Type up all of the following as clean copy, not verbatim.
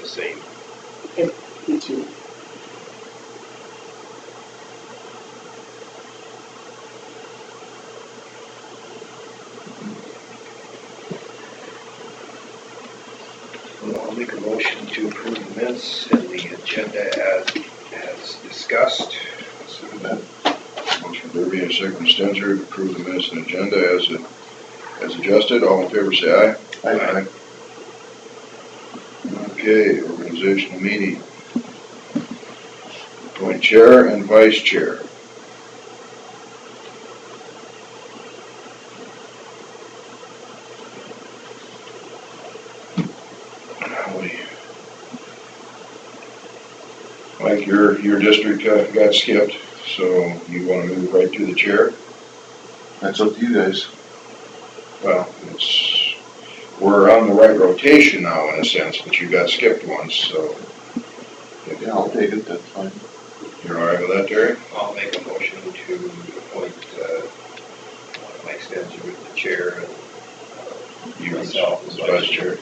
the same. Me too. Well, I'll make a motion to approve the minutes and the agenda as discussed. Second that. Motion Derby and second Stenzer to approve the minutes and agenda as adjusted. All in favor say aye. Aye. Okay, organizational meeting. Appoint chair and vice chair. Mike, your district got skipped, so you want to move right to the chair? That's up to you guys. Well, we're on the right rotation now in a sense, but you got skipped once, so. Yeah, I'll take it, that's fine. You're all right with that, Terry? I'll make a motion to appoint Mike Stenzer with the chair and You myself as vice chair.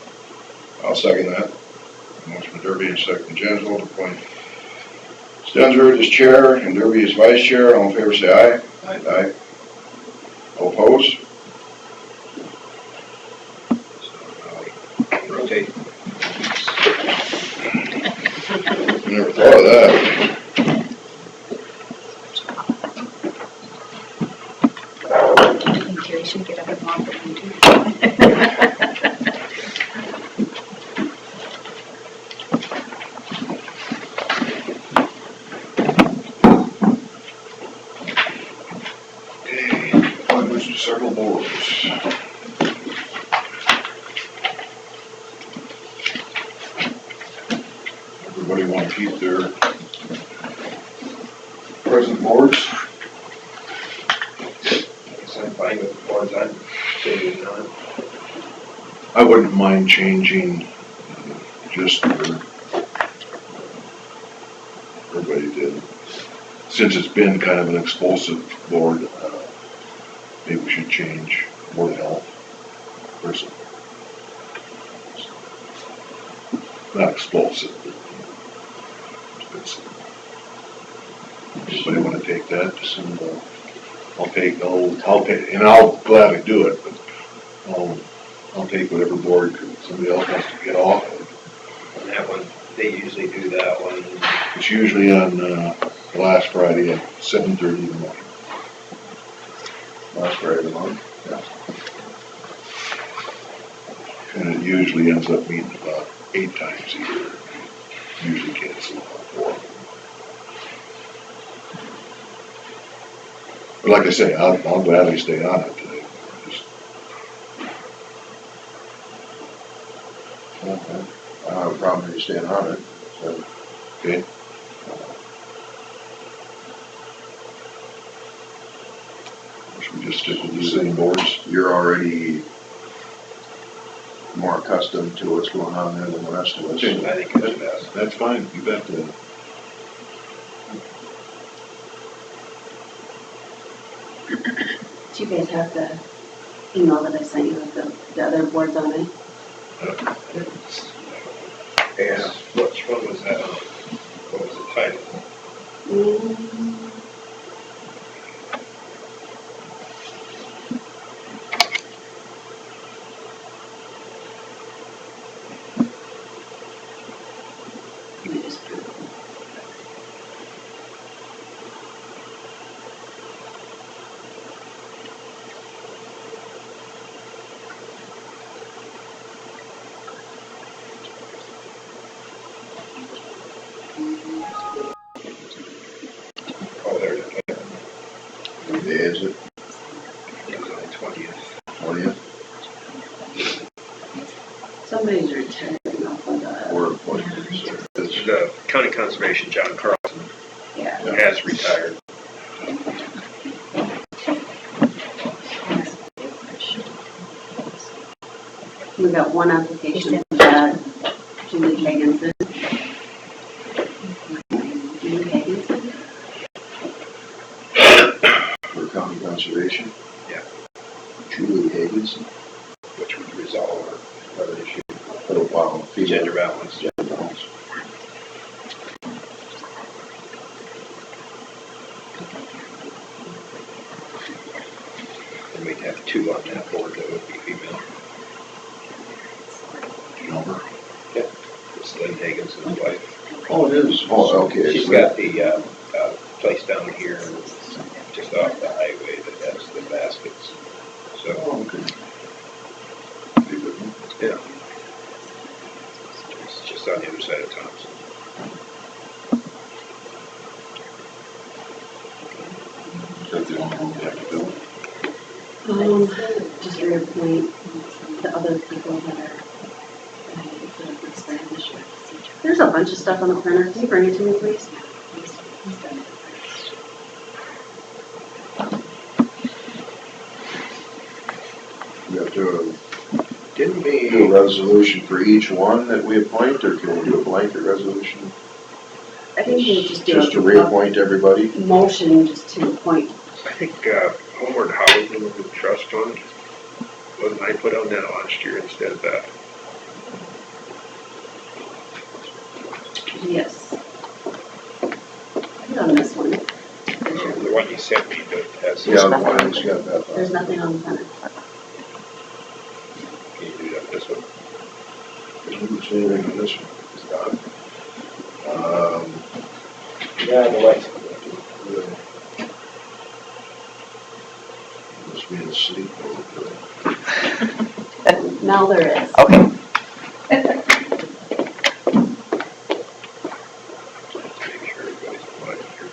I'll second that. Motion Derby and second Jensel to appoint Stenzer as chair and Derby as vice chair. All in favor say aye. Aye. All opposed? rotate. Never thought of that. I think Terry should get up and walk around too. Okay, appointments to several boards. Everybody want to keep their present boards? I guess I'm fine with the boards I'm sitting on. I wouldn't mind changing just for everybody did. Since it's been kind of an explosive board, maybe we should change Board of Health person. Not explosive, but it's, anybody want to take that? And, I'll gladly do it, but I'll take whatever board somebody else wants to get off of. On that one, they usually do that one. It's usually on the last Friday at 7:30 in the morning. Last Friday of the month. And it usually ends up meeting about 8 times a year. Usually cancel about 4. But like I say, I'll gladly stay on it today. Okay. I don't have a problem with you staying on it, so. Okay. Should we just stick with the same boards? You're already more accustomed to what's going on there than the rest of us. Okay. I think it's best. That's fine. You bet. Do you guys have the email that I sent you with the other boards on it? Yeah. Which one was that on? What was the title? Let me just print it. Oh, there it is. What day is it? It was on the 20th. 20th? Somebody's retiring off of the. Or appointments? Yeah. The county conservation, John Carlson, Yeah. has retired. We got one application, Julie Higginson. Julie Higginson? For county conservation? Yeah. Julie Higginson? Which would resolve another issue. Oh, wow. Gender balance. Gender balance. Lynn Higginson's wife. Oh, it is, oh, okay. She's got the, place down here, just off the highway that has the baskets. So, Oh, okay. yeah. It's just on the other side of Thompson. Is that the only one we have to do? Just reappoint the other people that are, there's a bunch of stuff on the printer. Can you bring it to me, please? We have to Didn't do a we, resolution for each one that we appoint, or can we do a blanket resolution? I think you just do Just to reappoint everybody? a motion just to appoint. I think, Homeward Housing Trust Fund, wasn't I put on that last year instead of that? Yes. Put on this one. The one you sent me that has. Yeah, the one that's got that. There's nothing on the printer. Can you do that this one? Doesn't say anything on this one. It's done. Yeah, the lights. Must be in sleep. Now there is. Okay. Make sure everybody's quiet here.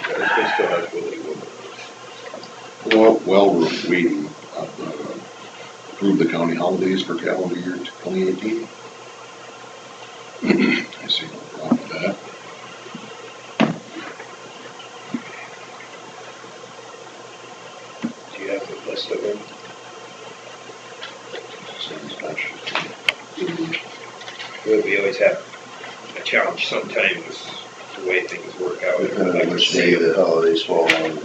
This one still has Willie Wood. Well, we're waiting, approve the county holidays for calendar year 2018. I see no problem with that. Do you have the list of them? Sounds much. We always have a challenge sometimes the way things work out. Depending on which day the holidays fall on.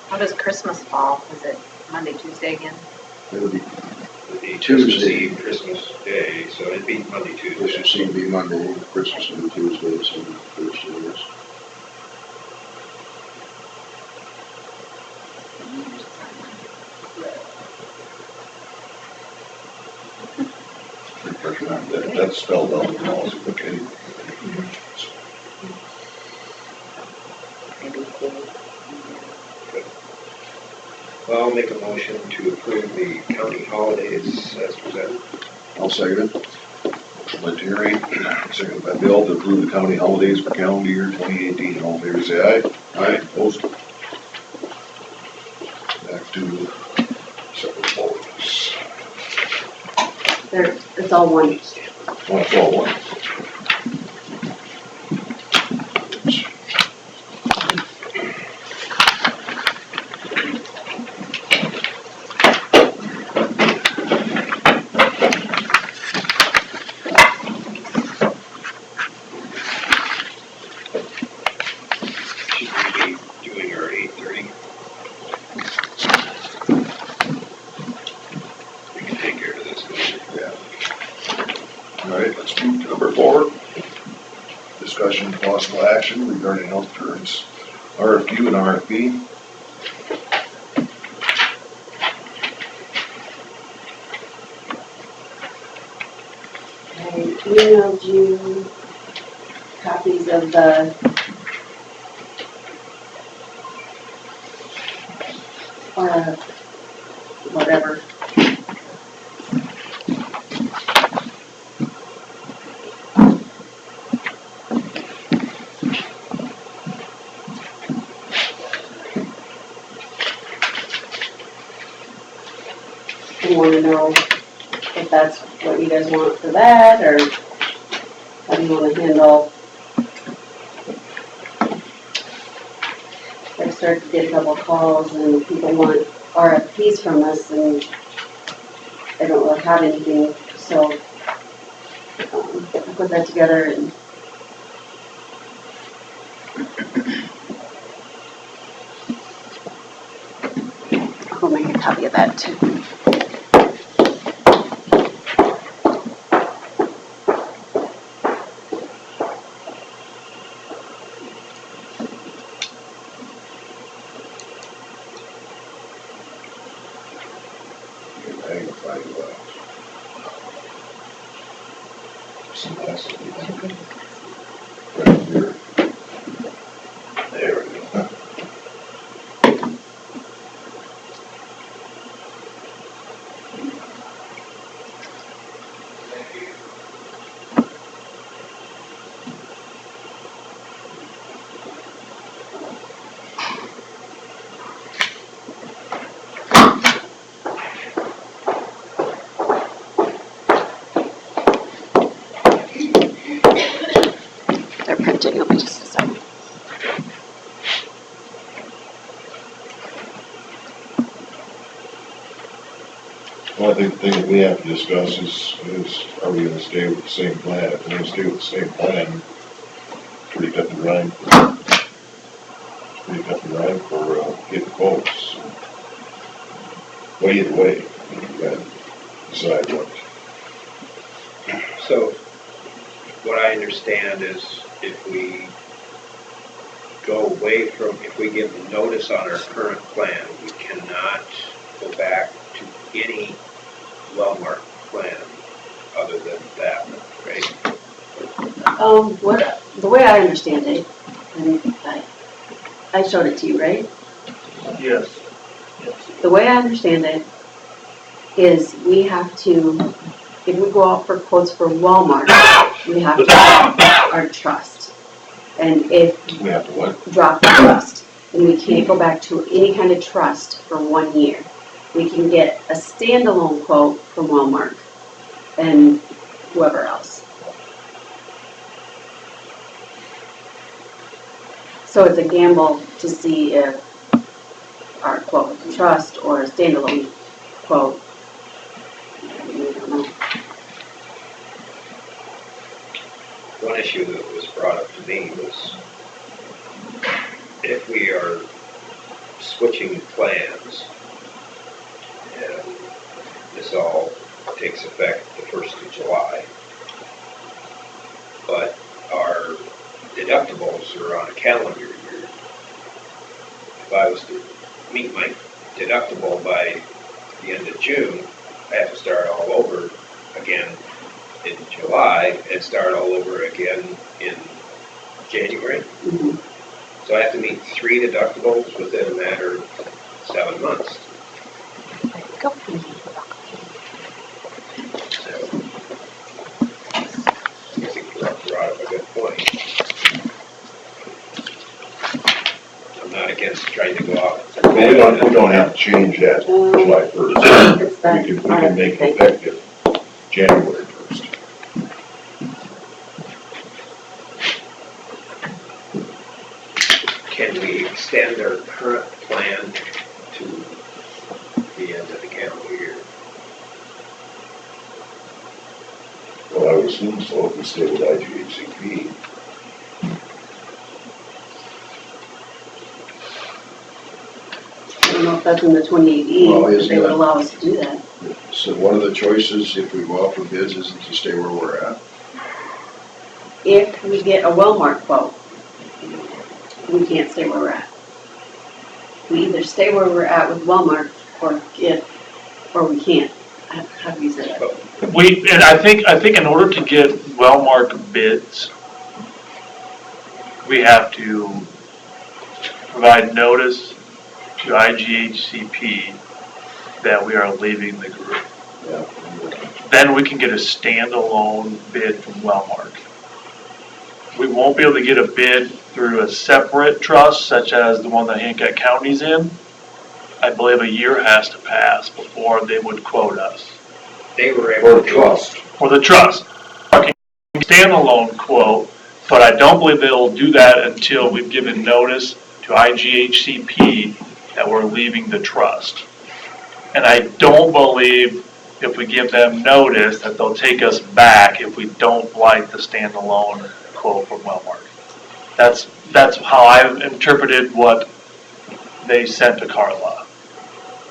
How does Christmas fall? Is it Monday, Tuesday again? It'll be It'd be Tuesday. Christmas Eve, Christmas Day, so it'd be Monday, Tuesday. Christmas Eve be Monday, Christmas will be Tuesday, so Thursday, yes. That's spelled out in the policy, okay. Maybe Well, I'll make a motion to approve the county holidays as presented. I'll second it. Motion by Terry, seconded by Bill to approve the county holidays for calendar year 2018. All in favor, say aye. Aye. Opposed? Back to separate votes. There, it's all one. Well, it's all one. Should we be doing our 8:30? We can take care of this later. Yeah. All right, let's move to number 4. Discussion and possible action regarding health insurance, RFQ and RFP. I emailed you copies of the whatever. I want to know if that's what you guys want for that, or how do you want to handle. I've started to get a couple of calls and people want RFPs from us and I don't really have anything, so I put that together and I'll make a copy of that too. magnify glass. Some less, right here. There we go. They're printing, it'll be just a second. Well, I think the thing that we have to discuss is are we gonna stay with the same plan? If we're gonna stay with the same plan, pretty cut and dry. Pretty cut and dry for, getting quotes. Well, either way, you gotta decide what. So, what I understand is if we go away from, if we give notice on our current plan, we cannot go back to any well-marked plan other than that, right? The way I understand it, and I showed it to you, right? Yes. The way I understand it is we have to, if we go out for quotes for Walmart, we have to drop our trust. And if We have to what? drop the trust, and we can't go back to any kind of trust for 1 year. We can get a standalone quote from Walmart and whoever else. So it's a gamble to see if our quote with the trust or a standalone quote. I don't know. One issue that was brought up to me was if we are switching plans, and this all takes effect the 1st of July, but our deductibles are on a calendar year. If I was to meet my deductible by the end of June, I have to start all over again in July and start all over again in January. Mhm. So I have to meet 3 deductibles within a matter of 7 months. Go. So I think you brought up a good point. I'm not against trying to go out. Well, we don't have to change that July 1st. It's that We can make it thing. effective January 1st. Can we extend our current plan to the end of the calendar year? Well, I would assume so if we stay with IGHCP. I don't know if that's in the 28E, Well, but isn't they would that- allow us to do that. So one of the choices, if we go out for bids, isn't to stay where we're at. If we get a Wellmark quote, we can't stay where we're at. We either stay where we're at with Wellmark or we can't. How do you say that? And I think in order to get well-marked bids, we have to provide notice to IGHCP that we are leaving the group. Yeah. Then we can get a standalone bid from Wellmark. We won't be able to get a bid through a separate trust, such as the one that Hancock County's in. I believe a year has to pass before they would quote us. They were Or able a to. trust. For the trust. Standalone quote, but I don't believe they'll do that until we've given notice to IGHCP that we're leaving the trust. And I don't believe if we give them notice that they'll take us back if we don't like the standalone quote from Wellmark. That's how I've interpreted what they sent to Carla.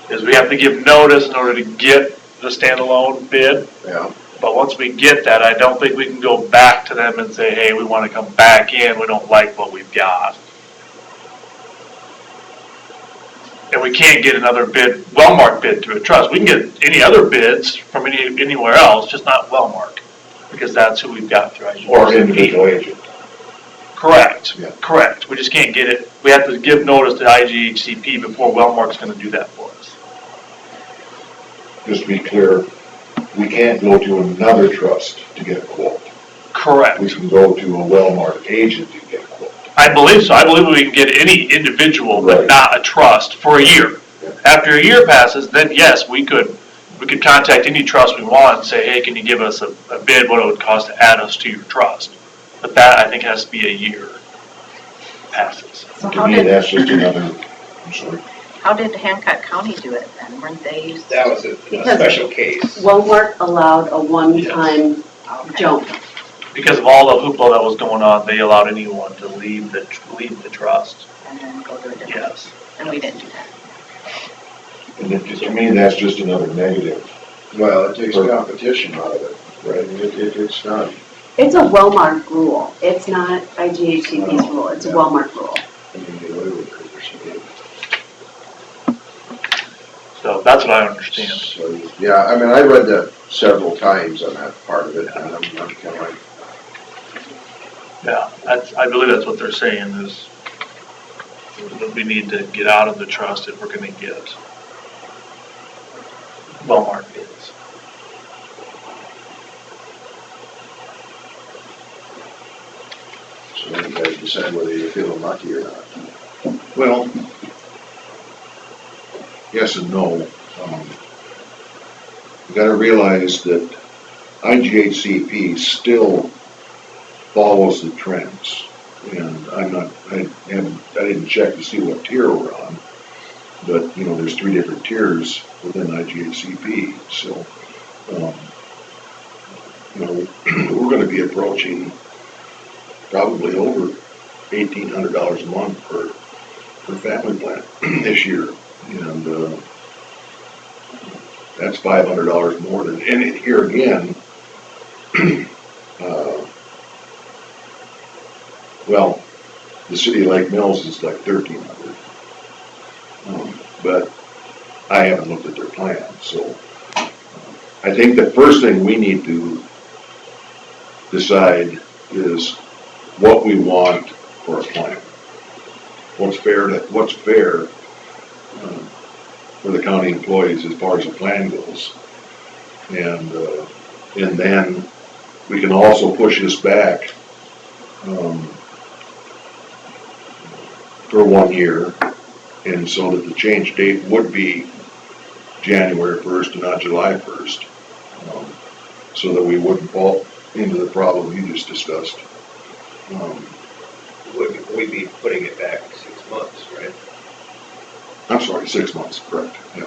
Is we have to give notice in order to get the standalone bid. Yeah. But once we get that, I don't think we can go back to them and say, hey, we want to come back in, we don't like what we've got. and we can't get another bid, Wellmark bid through a trust. We can get any other bids from anywhere else, just not Wellmark, because that's who we've got through IGHCP. Or individual agent. Correct, Yeah. correct. We just can't get it, we have to give notice to IGHCP before Wellmark's gonna do that for us. Just to be clear, we can't go to another trust to get a quote. Correct. We can go to a Wellmark agent to get a quote. I believe so. I believe we can get any individual, but Right. not a trust for a year. Yeah. After a year passes, then yes, we could contact any trust we want and say, hey, can you give us a bid, what it would cost to add us to your trust? But that, I think, has to be a year passes. So To me, that's just another, I'm sorry. how did Hancock County do it then? Weren't they? That was a Because- special case. Wellmark allowed a one-time Okay. jump. Because of all the hoopla that was going on, they allowed anyone to leave the trust. And then go to a different, Yes. and we didn't do that. And to me, that's just another negative. Well, it takes competition out of it, right? It's not, It's a Wellmark rule. It's not IGHCP's rule. It's a Yeah. Wellmark rule. you can get away with it or something. So that's what I understand. So, yeah, I mean, I read that several times on that part of it, and I'm kind of like, Yeah, I believe that's what they're saying is that we need to get out of the trust if we're gonna get Wellmark bids. so then you guys decide whether you feel lucky or not. Well, yes and no. You gotta realize that IGHCP still follows the trends. And I didn't check to see what tier we're on, but, you know, there's 3 different tiers within IGHCP, so, you know, we're gonna be approaching probably over $1,800 a month per family plan this year. And, that's $500 more than, and here again, well, the city of Lake Mills is like 1,300. But I haven't looked at their plan, so I think the first thing we need to decide is what we want for a plan. What's fair for the county employees as far as the plan goes. And then we can also push this back for 1 year, and so that the change date would be January 1st and not July 1st, so that we wouldn't fall into the problem you just discussed. We'd be putting it back 6 months, right? I'm sorry, 6 months, correct, yeah.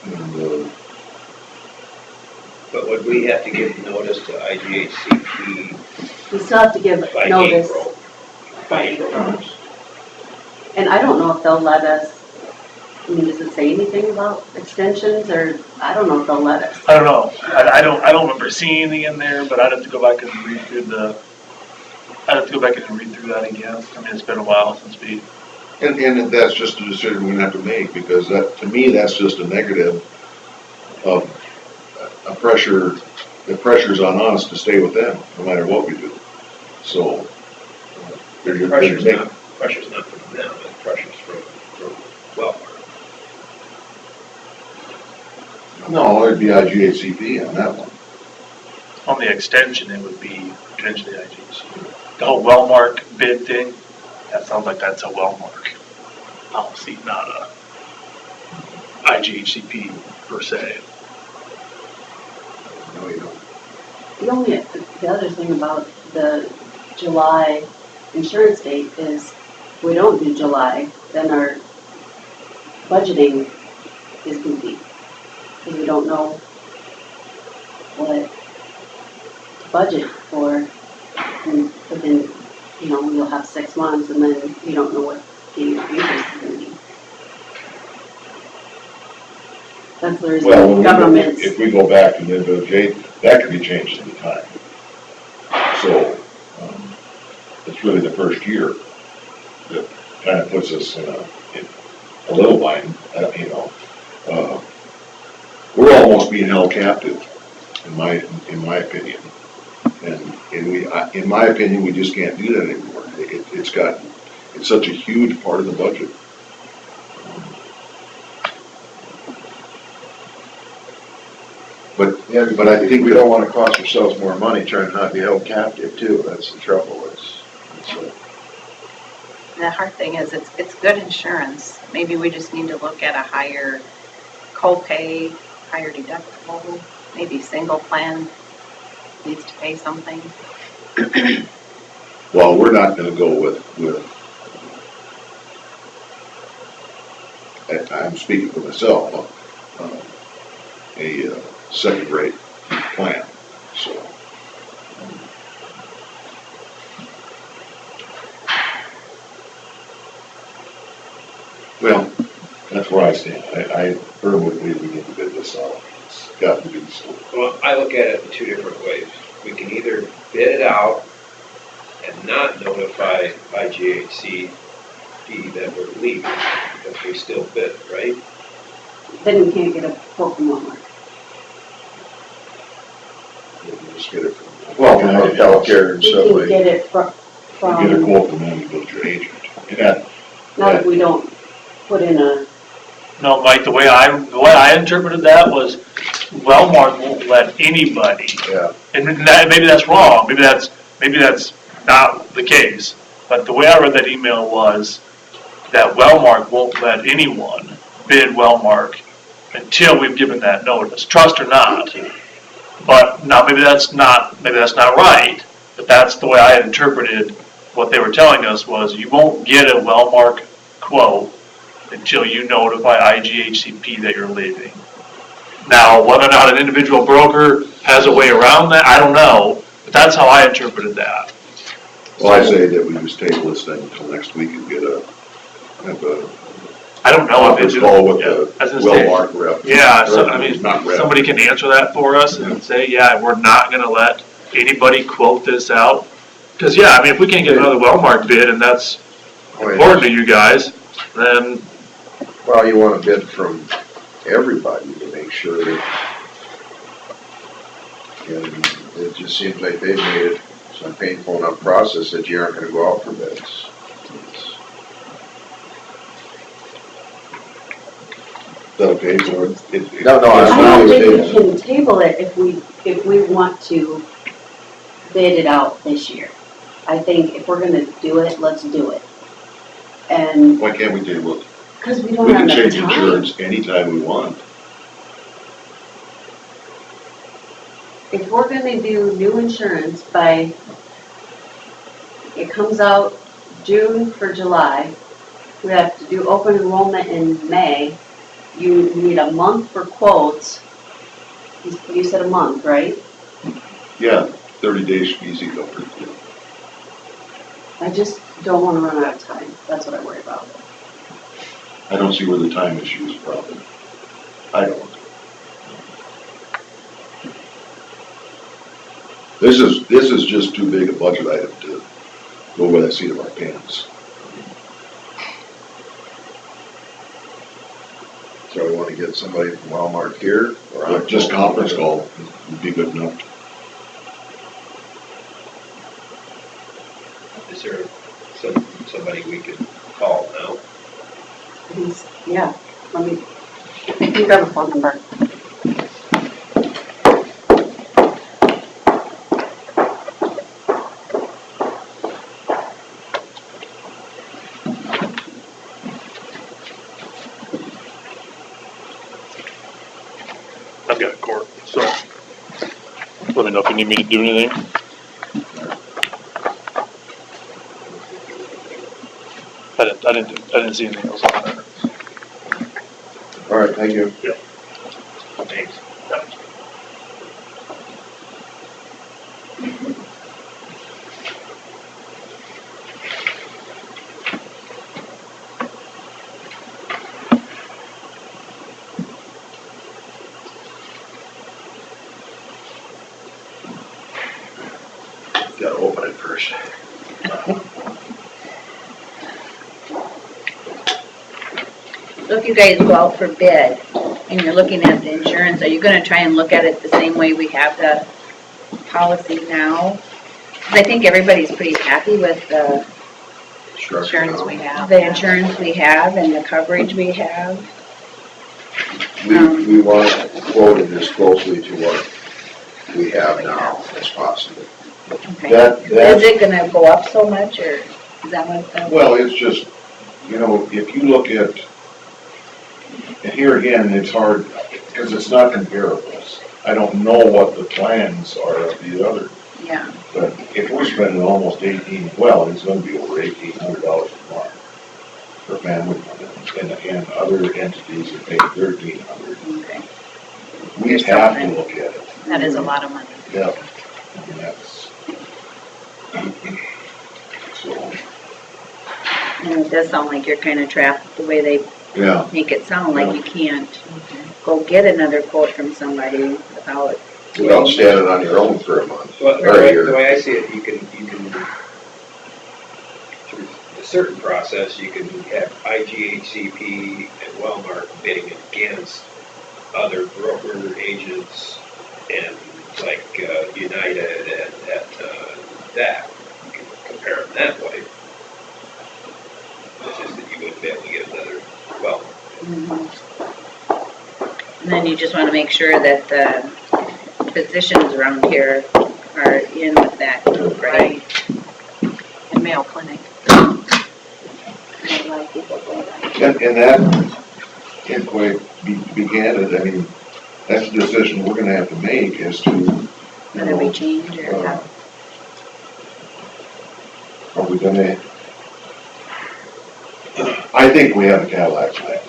And, But would we have to give notice to IGHCP We still have to give by notice. April? By April 1st? And I don't know if they'll let us, I mean, does it say anything about extensions, or I don't know if they'll let us. I don't know. I don't remember seeing anything in there, but I'd have to go back and read through that again. I mean, it's been a while since we, and that's just a decision we're gonna have to make, because that, to me, that's just a negative of a pressure, the pressure's on us to stay with them, no matter what we do. So. The pressure's not from them, the pressure's from Wellmark. No, it'd be IGHCP on that one. on the extension, it would be potentially IGHCP. The whole Wellmark bid thing, that sounds like that's a Wellmark policy, not a IGHCP per se. No, you don't. The other thing about the July insurance date is if we don't do July, then our budgeting is goofy. Because we don't know what to budget for, and within, we'll have 6 months, and then we don't know what the increase is gonna be. That's the reason Well, governments. if we go back to mid-June, that could be changed any time. So, it's really the first year that kind of puts us in a little line, we're almost being held captive, in my opinion. And in my opinion, we just can't do that anymore. It's such a huge part of the budget. But I think we don't wanna cost ourselves more money trying not to be held captive too, that's the trouble, The hard thing is, it's good insurance. Maybe we just need to look at a higher co-pay, higher deductible, maybe single plan needs to pay something. Well, we're not gonna go with, I'm speaking for myself, a second-rate plan, so. Well, that's where I stand. I firmly believe we need to bid this out. It's got to be so. Well, I look at it in two different ways. We can either bid it out and not notify IGHCP that we're leaving, because we still bid, right? Then we can't get a quote from Walmart. We'll just get it from. well, from the healthcare and We stuff can like. get it You get a from, quote from them, you go to your agent. And that, not if we don't put in a, No, Mike, the way I interpreted that was Wellmark won't let anybody, Yeah, and maybe that's wrong, maybe that's not the case. But the way I read that email was that Wellmark won't let anyone bid Wellmark until we've given that notice, trust or not. But now, maybe that's not right, but that's the way I had interpreted what they were telling us was you won't get a Wellmark quote until you notify IGHCP that you're leaving. Now, whether or not an individual broker has a way around that, I don't know, but that's how I interpreted that. well, I say that we just table this thing until next week and have a I don't know if conference it's. call with Yeah, the I was gonna say, Wellmark rep. yeah, so, I mean, Not rep. somebody can answer that for us and say, yeah, we're not gonna let anybody quote this out. Cause yeah, I mean, if we can't get another Wellmark bid and that's important to you guys, then, well, you wanna bid from everybody to make sure that, and it just seems like they've made it some painful enough process that you aren't gonna go out for bids. Is that okay, so No, no, I I- don't think we can table it if we want to bid it out this year. I think if we're gonna do it, let's do it. And, Why can't we table it? cause we We don't have can enough change time. insurance anytime we want. If we're gonna do new insurance by, it comes out June for July, we have to do open enrollment in May, you need a month for quotes. You said a month, right? Yeah, 30 days should be easy to go through. I just don't wanna run out of time, that's what I worry about. I don't see where the time issue is a problem. I don't. This is just too big a budget item to go by the seat of our pants. So we wanna get somebody from Walmart here, or Just conference call would be good enough. Is there somebody we could call now? Yeah, let me, you grab a phone number. I've got a court, so let me know if you need me to do anything. I didn't see anything else on there. all right, thank you. Thanks. Gotta open it first. So if you guys go out for bid and you're looking at the insurance, are you gonna try and look at it the same way we have the policy now? 'Cause I think everybody's pretty happy with the Structure insurance we now. have. The insurance we have and the coverage we have. We want to quote it as closely to what we have now as possible. Okay. That, Is it gonna go up so much, or is that what the? well, it's just, you know, if you look at, and here again, it's hard, because it's not comparables. I don't know what the plans are of the other, Yeah, but if we're spending almost it's gonna be over $1,800 a month for family, and other entities are paying $1,300. okay. We There's have to something. look at it. That is a lot of money. Yeah. And that's, so, And it does sound like you're kinda trapped the way they yeah, make it sound, like you can't go get another quote from somebody without. Without standing on your own for a month. Well, Or a year. the way I see it, you can, through a certain process, you can have IGHCP and Wellmark bidding against other broker agents and like United and that. You can compare them that way. It's just that you wouldn't be able to get another Wellmark. And then you just wanna make sure that the physicians around here are in with that group, right? And Mayo Clinic. A lot of people go there. and that, can't quite began it, I mean, that's the decision we're gonna have to make as to, you Whether we know, change or how. are we gonna, I think we have a Cadillac plan.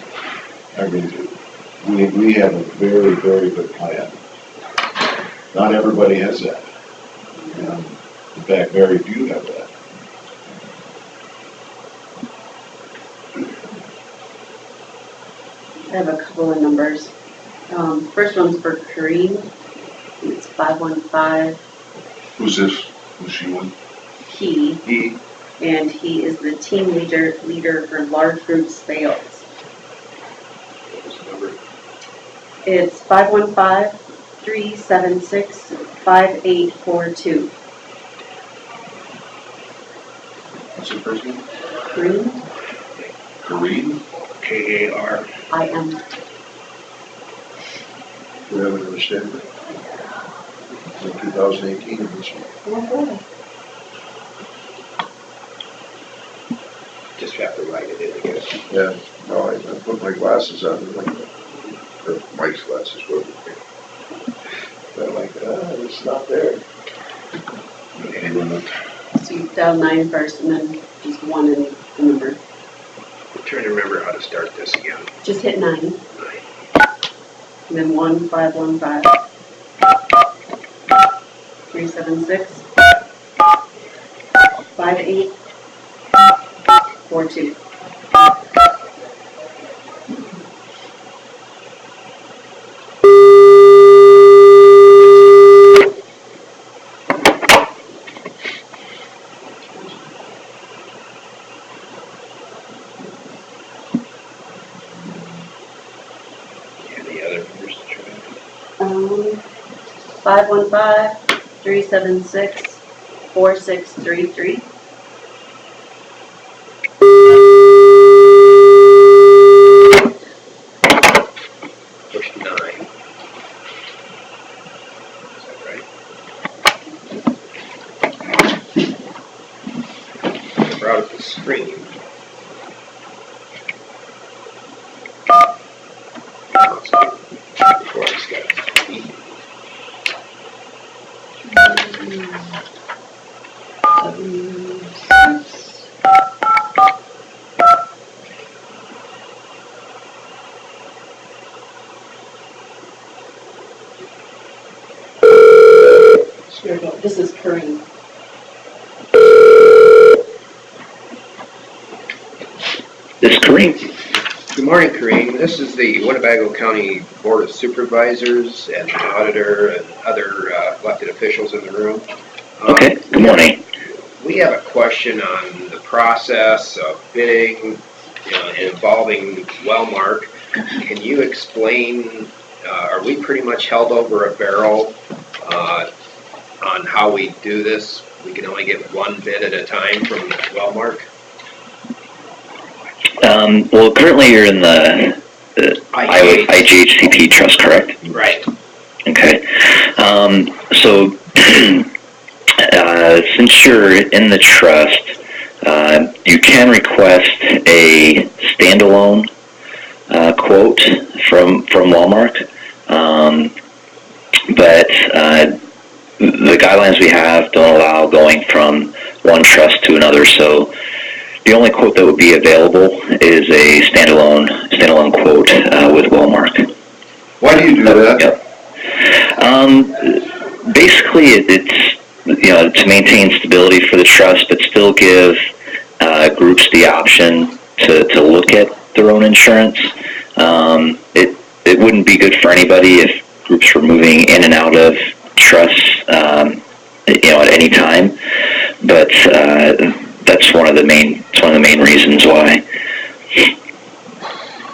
I really do. We have a very, very good plan. Not everybody has that. In fact, very few have that. I have a couple of numbers. First one's for Kareem. It's 515. Who's this? Who's she one? He, and he is the team leader for large group sales. What was the number? It's 515-376-5842. What's the first name? Kareem, Kareem? KAR. I-M. Do we have an understanding? In 2018 or this year? Just have to write it in, I guess. Yeah, no, I put my glasses on, or Mike's glasses, whatever. I'm like, it's not there. So you dial 9 first and then just 1 in the number. I'm trying to remember how to start this again. Just hit 9 and then 1515 376 5842. Any other numbers to try? 515-376-4633. Push 9. Is that right? I brought up the screen. Before I just got it. Here we go. This is Kareem. This is Kareem. Good morning, Kareem. This is the Winnebago County Board of Supervisors and the auditor and other elected officials in the room. Okay, good morning. We have a question on the process of bidding involving Wellmark. Can you explain, are we pretty much held over a barrel on how we do this? We can only get one bid at a time from Wellmark? Well, currently you're in the IGHCP trust, correct? Right. Okay. So, since you're in the trust, you can request a standalone quote from Walmart, but the guidelines we have don't allow going from one trust to another. So the only quote that would be available is a standalone quote with Walmart. Why do you do that? Yep. Basically, it's to maintain stability for the trust, but still give groups the option to look at their own insurance. It wouldn't be good for anybody if groups were moving in and out of trusts, at any time. But that's one of the main reasons why.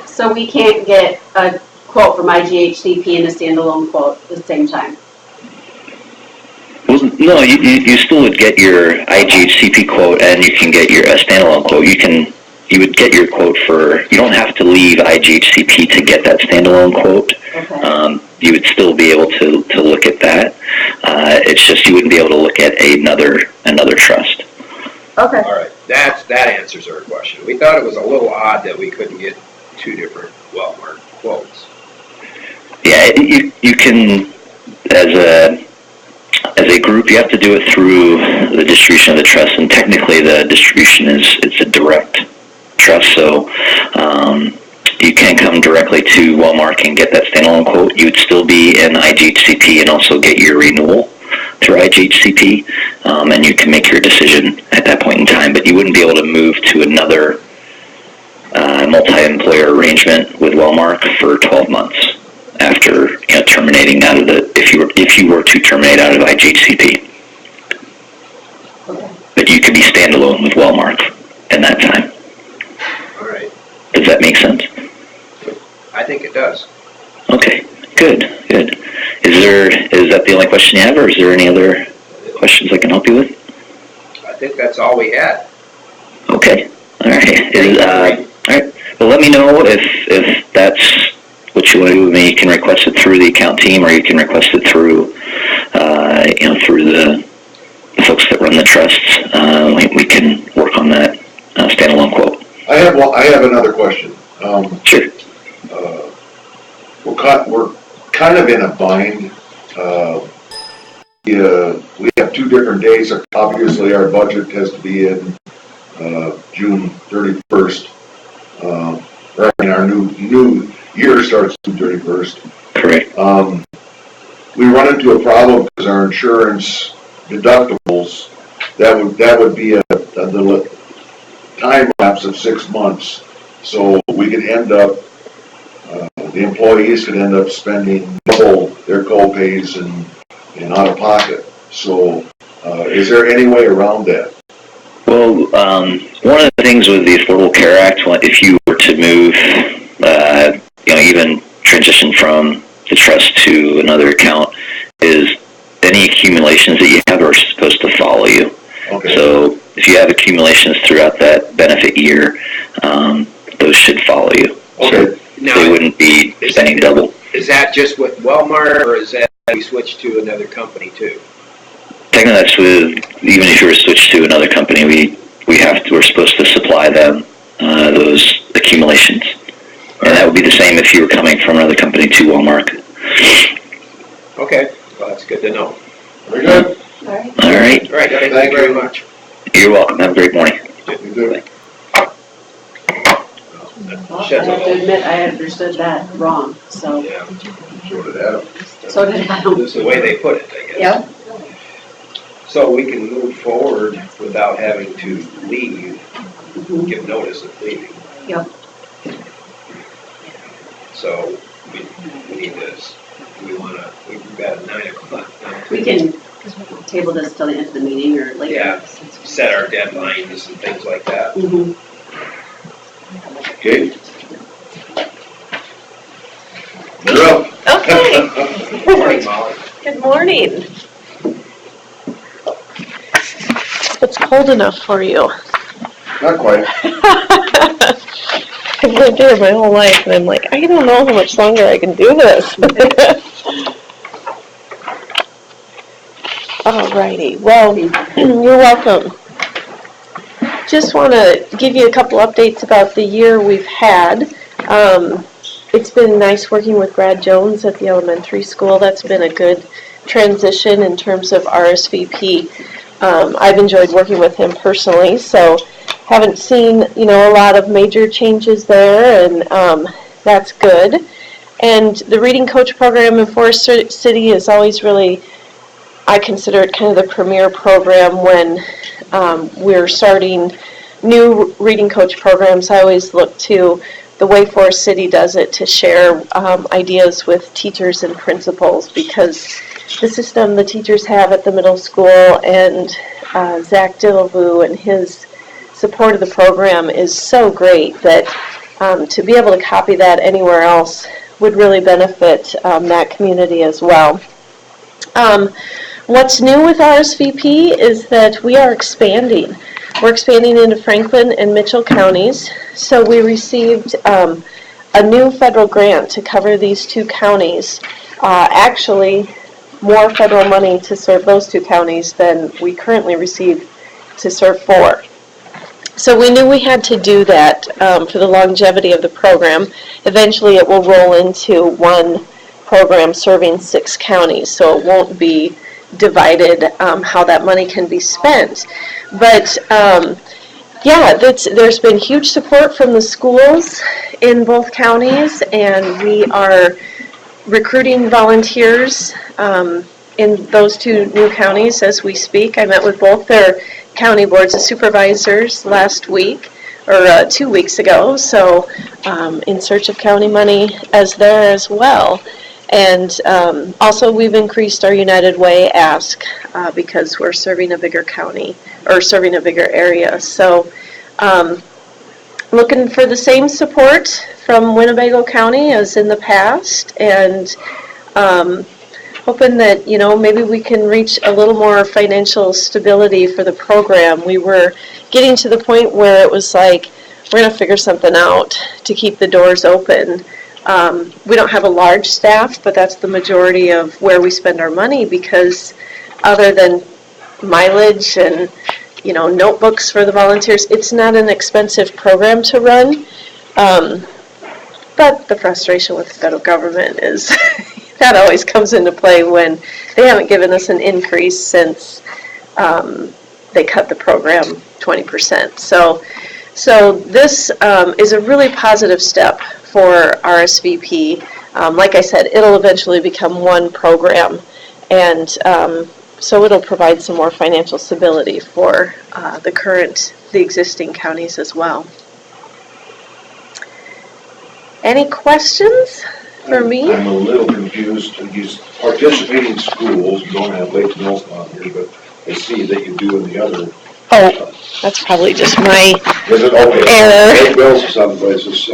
So we can't get a quote from IGHCP and a standalone quote at the same time? Well, no, you still would get your IGHCP quote, and you can get your standalone quote. You would get your quote you don't have to leave IGHCP to get that standalone quote. Okay. You would still be able to look at that. It's just you wouldn't be able to look at another trust. Okay. All right, that answers our question. We thought it was a little odd that we couldn't get two different Wellmark quotes. Yeah, you can, as a group, you have to do it through the distribution of the trust, and technically the distribution it's a direct trust, so you can come directly to Walmart and get that standalone quote. You would still be in IGHCP and also get your renewal through IGHCP, and you can make your decision at that point in time, but you wouldn't be able to move to another multi-employer arrangement with Walmart for 12 months after terminating out of if you were to terminate out of IGHCP. Okay. But you could be standalone with Walmart in that time. All right, Does that make sense? I think it does. Okay, good. Is that the only question you have, or is there any other questions I can help you with? I think that's all we had. Okay, all right. All right. Well, let me know if that's what you want to do with me. You can request it through the account team, or you can request it through, through the folks that run the trusts. We can work on that standalone quote. I have another question. Sure. We're kind of in a bind. We have two different days. Obviously, our budget has to be in June 31st. Our new year starts June 31st. Correct. We run into a problem because our insurance deductibles, that would be a time lapse of 6 months. So we could end up, the employees could end up spending double their co-pays and out of pocket. So is there any way around that? Well, one of the things with the Affordable Care Act, if you were to move, even transition from the trust to another account, is any accumulations that you have are supposed to follow you. Okay. So if you have accumulations throughout that benefit year, those should follow you. Okay. So they wouldn't be spending double. Is that just with Wellmark, or is that we switch to another company too? Technically, that's with, even if you were to switch to another company, we're supposed to supply them those accumulations. And that would be the same if you were coming from another company to Walmart. Okay, well, that's good to know. Very good. All right. All right. All right, guys, thank you very much. You're welcome. Have a great morning. You do. Well, I have to admit, I understood that wrong, so. Yeah, So did Adam. So did Adam. that's the way they put it, I guess. Yep. So we can move forward without having to leave, give notice of leaving. Yep. So we need this. We've got a 9 o'clock. We can table this till the end of the meeting or later. Yeah, set our deadlines and things like that. Mhm. Kate? You're up. Okay. Good morning, Molly. Good morning. It's cold enough for you. Not quite. I've lived here my whole life, and I'm like, I don't know how much longer I can do this. Alrighty, well, you're welcome. Just want to give you a couple updates about the year we've had. It's been nice working with Brad Jones at the elementary school. That's been a good transition in terms of RSVP. I've enjoyed working with him personally, so haven't seen, a lot of major changes there, and that's good. And the Reading Coach program in Forest City is always really, I consider it kind of the premier program when we're starting new Reading Coach programs. I always look to the way Forest City does it to share ideas with teachers and principals, because the system the teachers have at the middle school and Zach Dillaboo and his support of the program is so great that to be able to copy that anywhere else would really benefit that community as well. What's new with RSVP is that we are expanding. We're expanding into Franklin and Mitchell counties. So we received a new federal grant to cover these two counties. Actually, more federal money to serve those two counties than we currently receive to serve 4. So we knew we had to do that for the longevity of the program. Eventually it will roll into one program serving 6 counties, so it won't be divided how that money can be spent. But there's been huge support from the schools in both counties, and we are recruiting volunteers in those 2 new counties as we speak. I met with both their county boards of supervisors last week, or 2 weeks ago, so in search of county money there as well. And also we've increased our United Way ask because we're serving a bigger county, or serving a bigger area. So looking for the same support from Winnebago County as in the past, and hoping that, maybe we can reach a little more financial stability for the program. We were getting to the point where it was like, we're going to figure something out to keep the doors open. We don't have a large staff, but that's the majority of where we spend our money, because other than mileage and, notebooks for the volunteers, it's not an expensive program to run. But the frustration with the federal government is that always comes into play when they haven't given us an increase since they cut the program 20%. So this is a really positive step for RSVP. Like I said, it'll eventually become one program, and so it'll provide some more financial stability for the existing counties as well. Any questions for me? I'm a little confused. These participating schools, you don't have Lake Mills on here, but I see that you do in the other. Oh, that's probably just my Is it okay? error. Lake Mills is some places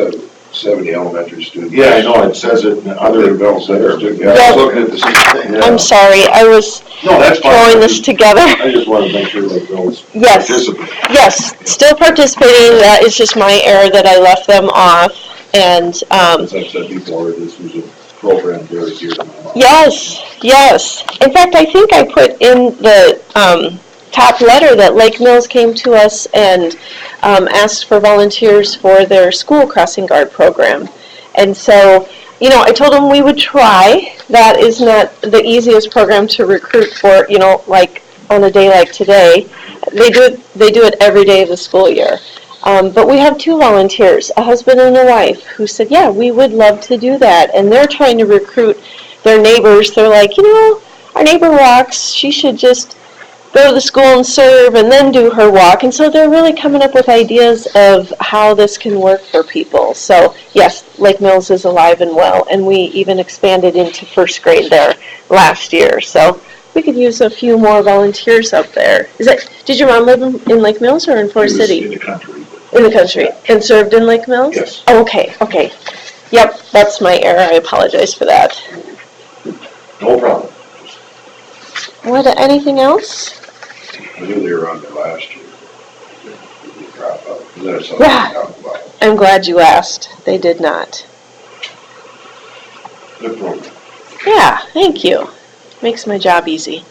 70 elementary students. Yeah, I know, it says it in the other Lake Mills there. students. Yeah, I was looking at the same thing. I'm sorry, I was No, that's fine. throwing this together. I just wanted to make sure Lake Mills Yes. participate. Yes, still participating. That is just my error that I left them off. And As I've said before, this was a program very dear to my heart. yes. In fact, I think I put in the top letter that Lake Mills came to us and asked for volunteers for their school crossing guard program. And so, I told them we would try. That is not the easiest program to recruit for, like on a day like today. They do it every day of the school year. But we have 2 volunteers, a husband and a wife, who said, yeah, we would love to do that. And they're trying to recruit their neighbors. They're like, our neighbor walks, she should just go to the school and serve and then do her walk. And so they're really coming up with ideas of how this can work for people. So yes, Lake Mills is alive and well. And we even expanded into 1st grade there last year. So we could use a few more volunteers up there. Did your mom live in Lake Mills or in Forest City? In the country. In the country, and served in Lake Mills? Yes. Oh, okay, okay. Yep, that's my error, I apologize for that. No problem. What, anything else? I knew they were on there last year. They dropped out. That's something Yeah. to talk about. I'm glad you asked. They did not. Good program. Yeah, thank you. Makes my job easy.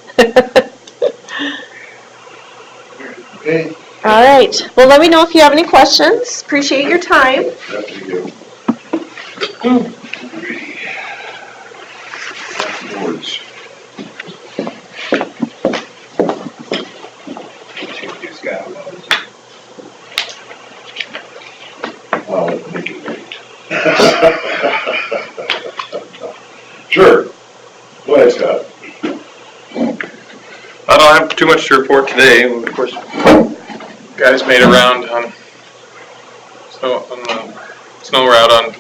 Okay. All right. Well, let me know if you have any questions. Appreciate your time. That's a good. Boards. It's got a lot of- I'll make it great. Sure. Go ahead, Scott. I don't have too much to report today. Of course, guys made a round on the snow route on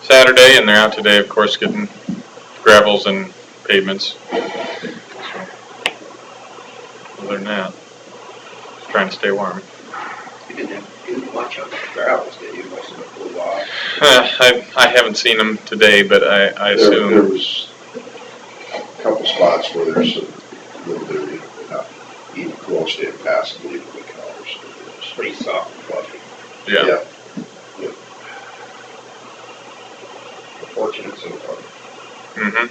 Saturday, and they're out today, of course, getting gravels and pavements. So, other than that, just trying to stay warm. You didn't do much on the gravels, did you? Most of it blew off. I haven't seen them today, but I There assume. was a couple spots where there's some little bit of, not even close to impassable even with cars. It's pretty soft and fluffy. Yeah. Fortunate so far. Mm-hmm.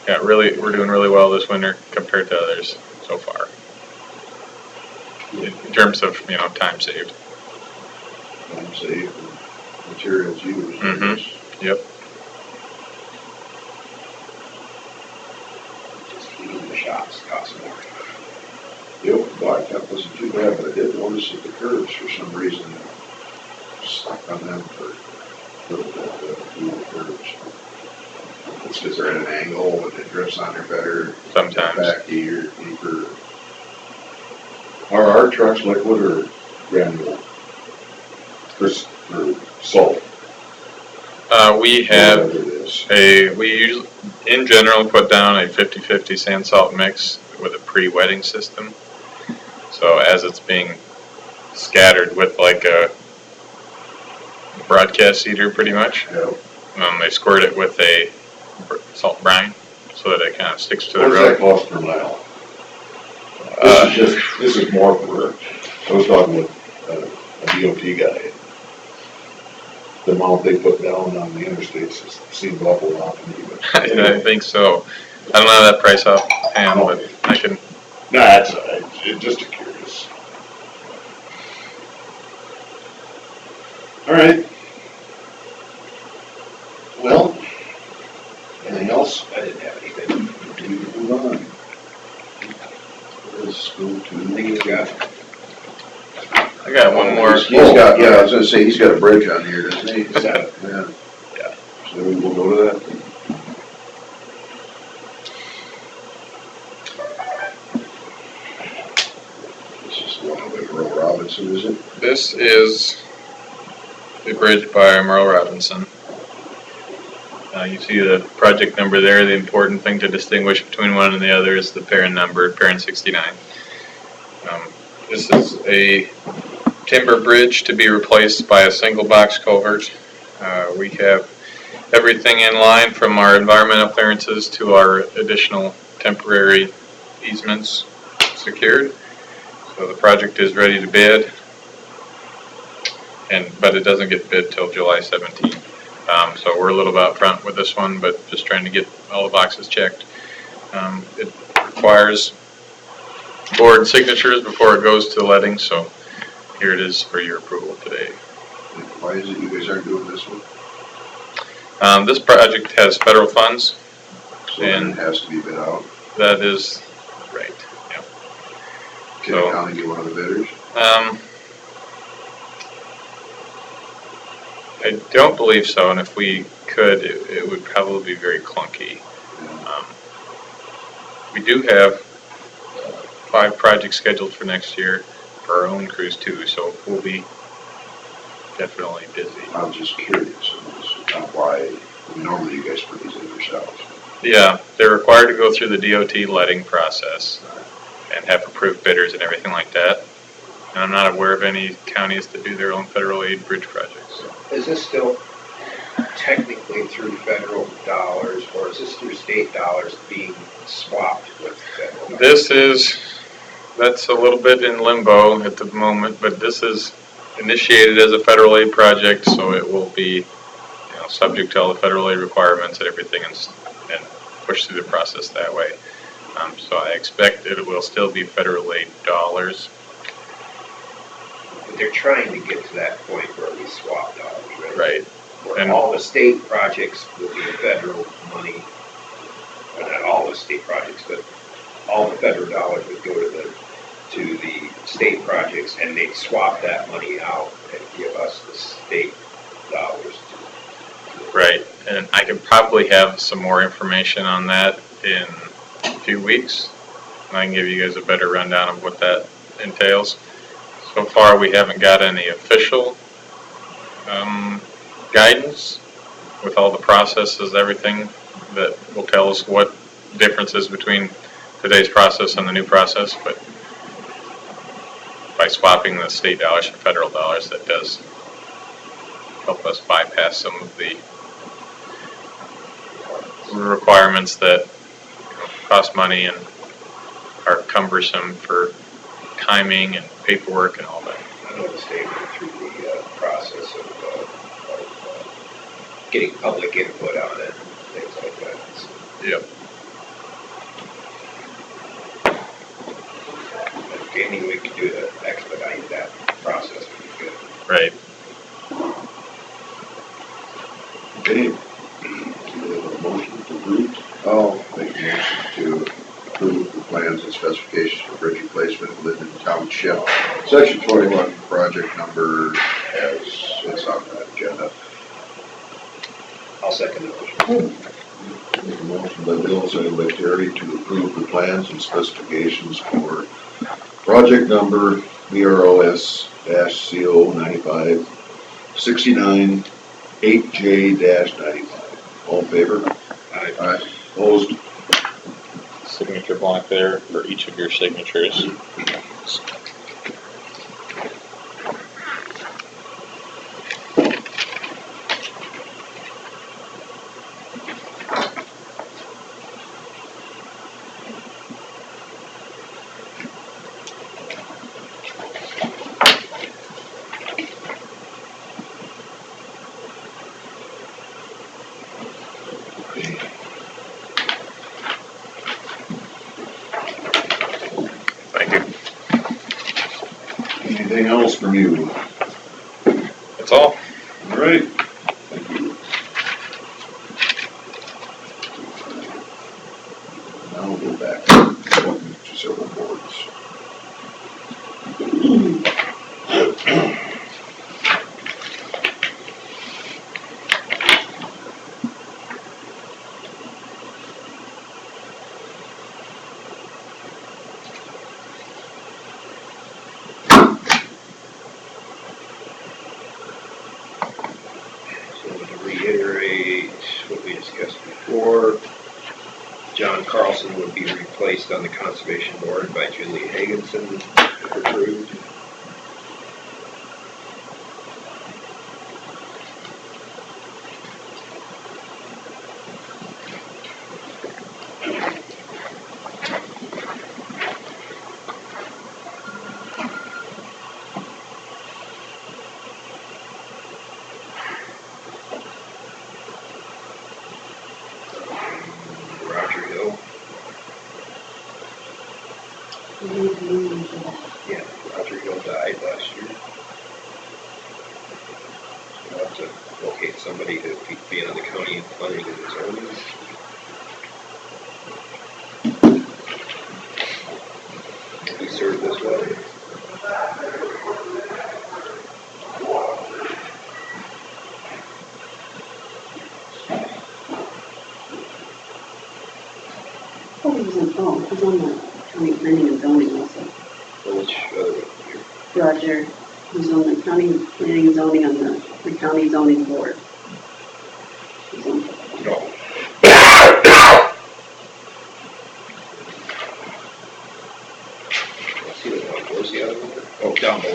Yeah, really, we're doing really well this winter compared to others so far. In terms of, time saved. Time saved and materials used. Mhm. Yep. Just heating the shops costs more. The open blacktop wasn't too bad, but I did notice that the curves, for some reason, stuck on them for a little bit, the curves. It's because they're at an angle and it drifts on there better. Sometimes. Back ear, deeper. Are our trucks liquid or granule? Or salt? We have Whatever it is. we usually, in general, put down a 50-50 sand salt mix with a pre-wetting system. So as it's being scattered with like a broadcast seeder pretty much, Yeah. they squirt it with a salt brine so that it kind of sticks to the What does that road. cost per mile? Uh, This is more for, I was talking with a DOT guy. The amount they put down on the interstates seems awful lot to me, but. I think so. I don't know that price offhand, but I can. No, that's, just a curious. All right. Well, anything else? I didn't have anything. We move on. Let's go I think it's to. got, I got one more. He's got, I was gonna say, he's got a bridge on here, doesn't he? Yeah. Yeah. So we'll go to that. This is the one over Earl Robinson, is it? This is the bridge by Merle Robinson. You see the project number there. The important thing to distinguish between one and the other is the parent number, parent 69. This is a timber bridge to be replaced by a single box culvert. We have everything in line from our environmental clearances to our additional temporary easements secured. So the project is ready to bid, but it doesn't get bid till July 17th. So we're a little bit out front with this one, but just trying to get all the boxes checked. It requires board signatures before it goes to letting, so here it is for your approval today. Why is it you guys aren't doing this one? This project has federal funds. So then And- it has to be bid out. That is right. Can So- the county be one of the bidders? I don't believe so, and if we could, it would probably be very clunky. We do have 5 projects scheduled for next year for our own crews too, so we'll be definitely busy. I'm just curious, why, normally you guys put these in yourselves. Yeah, they're required to go through the DOT letting process and have approved bidders and everything like that. And I'm not aware of any counties that do their own federal aid bridge projects. Is this still technically through federal dollars, or is this through state dollars being swapped with federal dollars? That's a little bit in limbo at the moment, but this is initiated as a federal aid project, so it will be, subject to all the federal aid requirements and everything, and push through the process that way. So I expect it will still be federal aid dollars. But they're trying to get to that point where we swap dollars, right? Right. Where And- all the state projects will be federal money, well, not all the state projects, but all the federal dollars would go to the state projects, and they'd swap that money out and give us the state dollars. Right, and I could probably have some more information on that in a few weeks. And I can give you guys a better rundown of what that entails. So far, we haven't got any official guidance with all the processes, everything that will tell us what differences between today's process and the new process, but by swapping the state dollars for federal dollars, that does help us bypass some of the requirements that cost money and are cumbersome for timing and paperwork and all that. I know the state went through the process of getting public input on it, and things like that. So, Yep. any way we could do to expedite that process would be good. Right. Okay. Do we have a motion to approve? I'll make a motion to approve the plans and specifications for bridge replacement within Township. Section 21, project number as it's on that agenda. I'll second the motion. Make a motion by Bill, second by Terry, to approve the plans and specifications for project number BROS-CO 9569 8J-95. All in favor? Aye. Opposed? Signature block there for each of your signatures. Thank you. Anything else from you? That's all. All right. Thank you. Now we'll go back to several boards. So to reiterate what we discussed before, John Carlson would be replaced on the Conservation Board by Julie Hagenson, if approved. Roger Hill, We need to move into that. yeah, Roger Hill died last year. We'll have to locate somebody to be on the county planning and zoning. We serve this way. Oh, he's on the county planning and zoning also. Which other one? Roger, who's on the county planning and zoning on the county zoning board. He's on- No. Let's see the one, where's the other one? Oh, down below.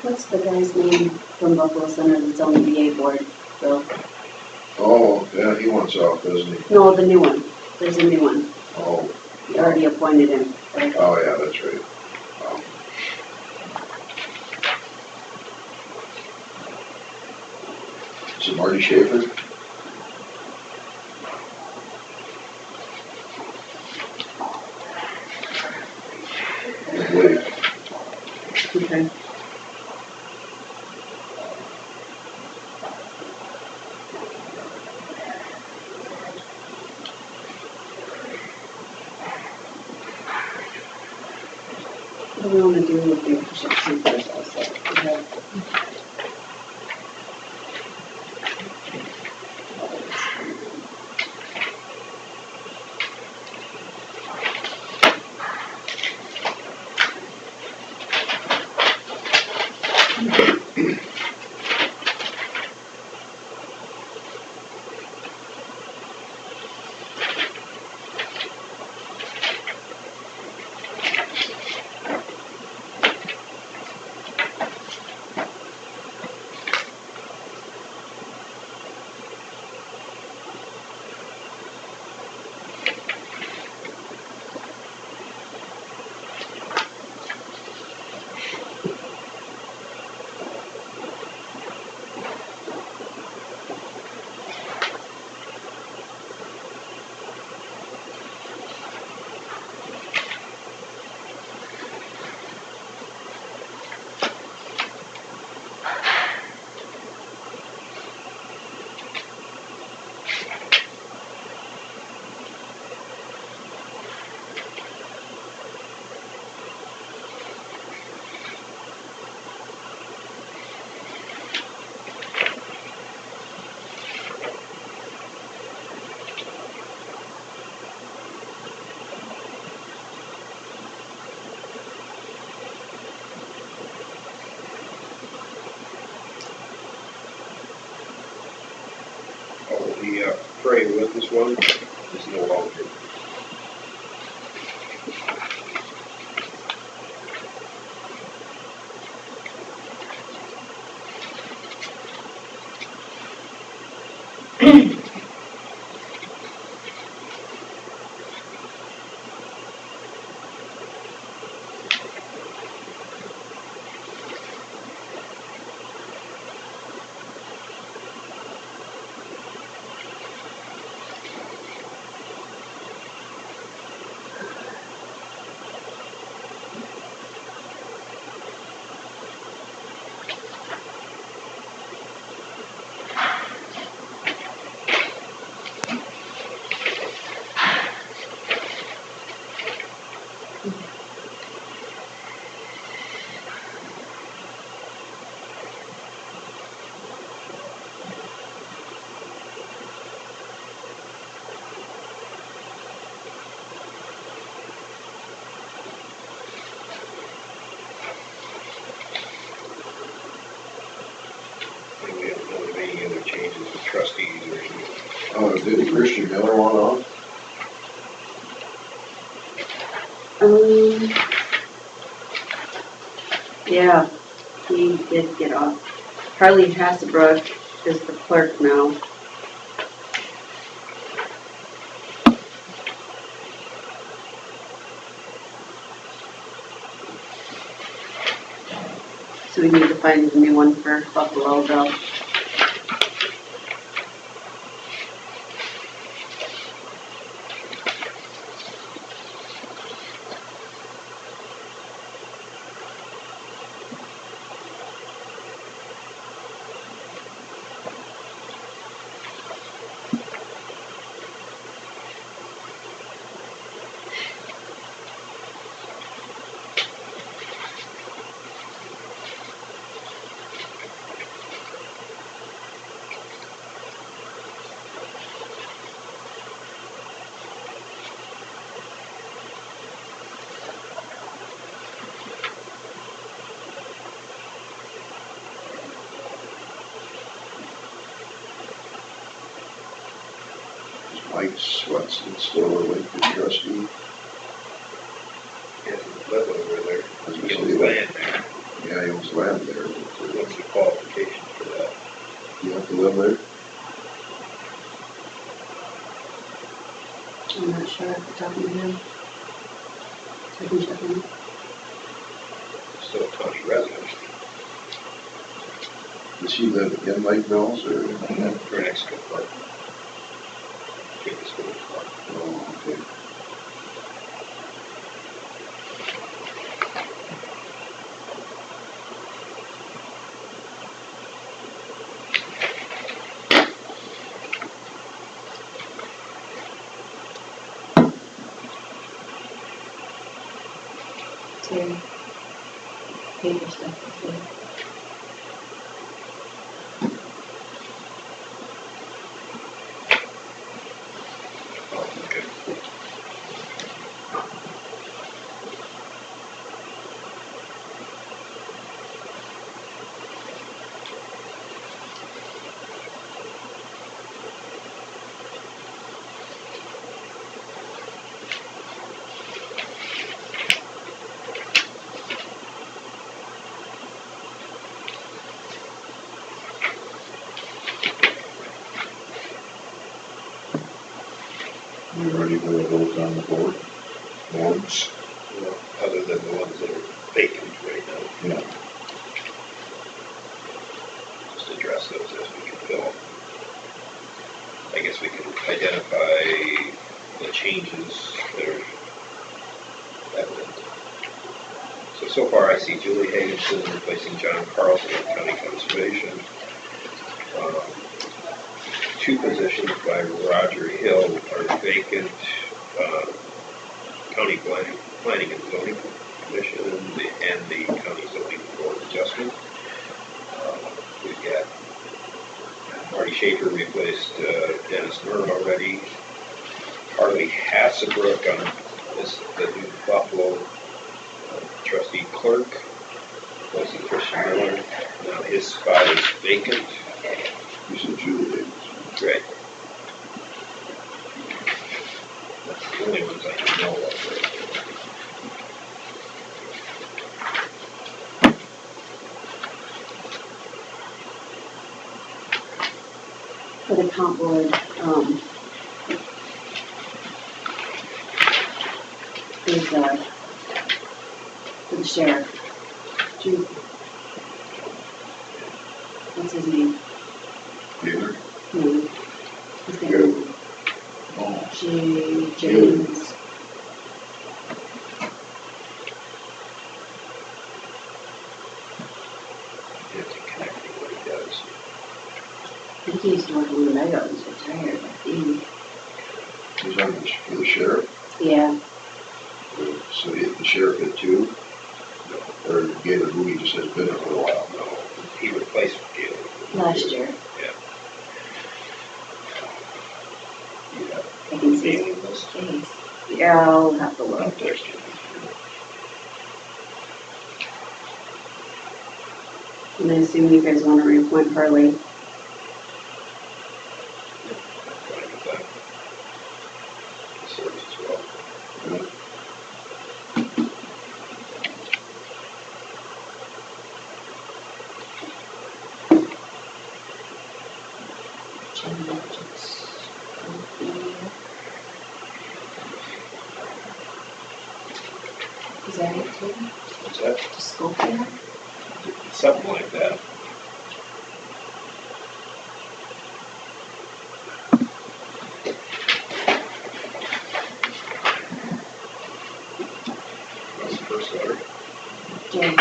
What's the guy's name from Buffalo Center that's on the VA board, Bill? Oh, yeah, he wants off, doesn't he? No, the new one. There's a new one. Oh, You already appointed him. oh, yeah, that's right. Um, Is it Marty Schaefer? I believe. Okay. What do we want to do with the official papers also? We have- Oh, the pray with this one is no longer. And we haven't done any other changes with trustees or anything. Oh, did Christian Miller want off? Yeah, he did get off. Harley Hasselbrook is the clerk now. So we need to find a new one for Buffalo Bill. Mike Swetson's still a Lakewood trustee. He hasn't lived over there. As He we owns say, land there. yeah, he owns land there. enough to live there? I'm not sure if we're talking to him. I can check him. Still a county resident. Does he live in Lake Mills or? For next school park. Take the school park. Oh, okay. Terry. Paper stuff is here. Oh, okay. You already know those on the board? Boards? Well, other than the ones that are vacant right now, Yeah. just address those as we can fill them. I guess we can identify the changes that are evident. So far I see Julie Hagenson replacing John Carlson in County Conservation. Two positions by Roger Hill are vacant. County Planning and Zoning Commission and the County Zoning Board of Adjustment. We've got Marty Schaefer replaced Dennis Murr already. Harley Hasselbrook is the new Buffalo trustee clerk, replacing Christian Miller. Now his spot is vacant. You said Julie Davis. Right. That's the only ones I know of right now. For the comp board, is, for the sheriff. What's his name? Taylor? No. His name. Good. Oh. James. You have to connect with what he does. I think he used to work in Winnebago, he's retired, I think. He's on for the sheriff? Yeah, So the sheriff had two? Or Gator Bowie just has been there for a while? No, he replaced Gail. last year. Yeah. Yeah. I can see Mailing list. his. Yeah, I'll have to I'll look. text you. And I assume you guys want to reappoint Harley. Fine with that. He serves as well. Is that it too? What's that? Scopia? Something like that. That's the first letter. J.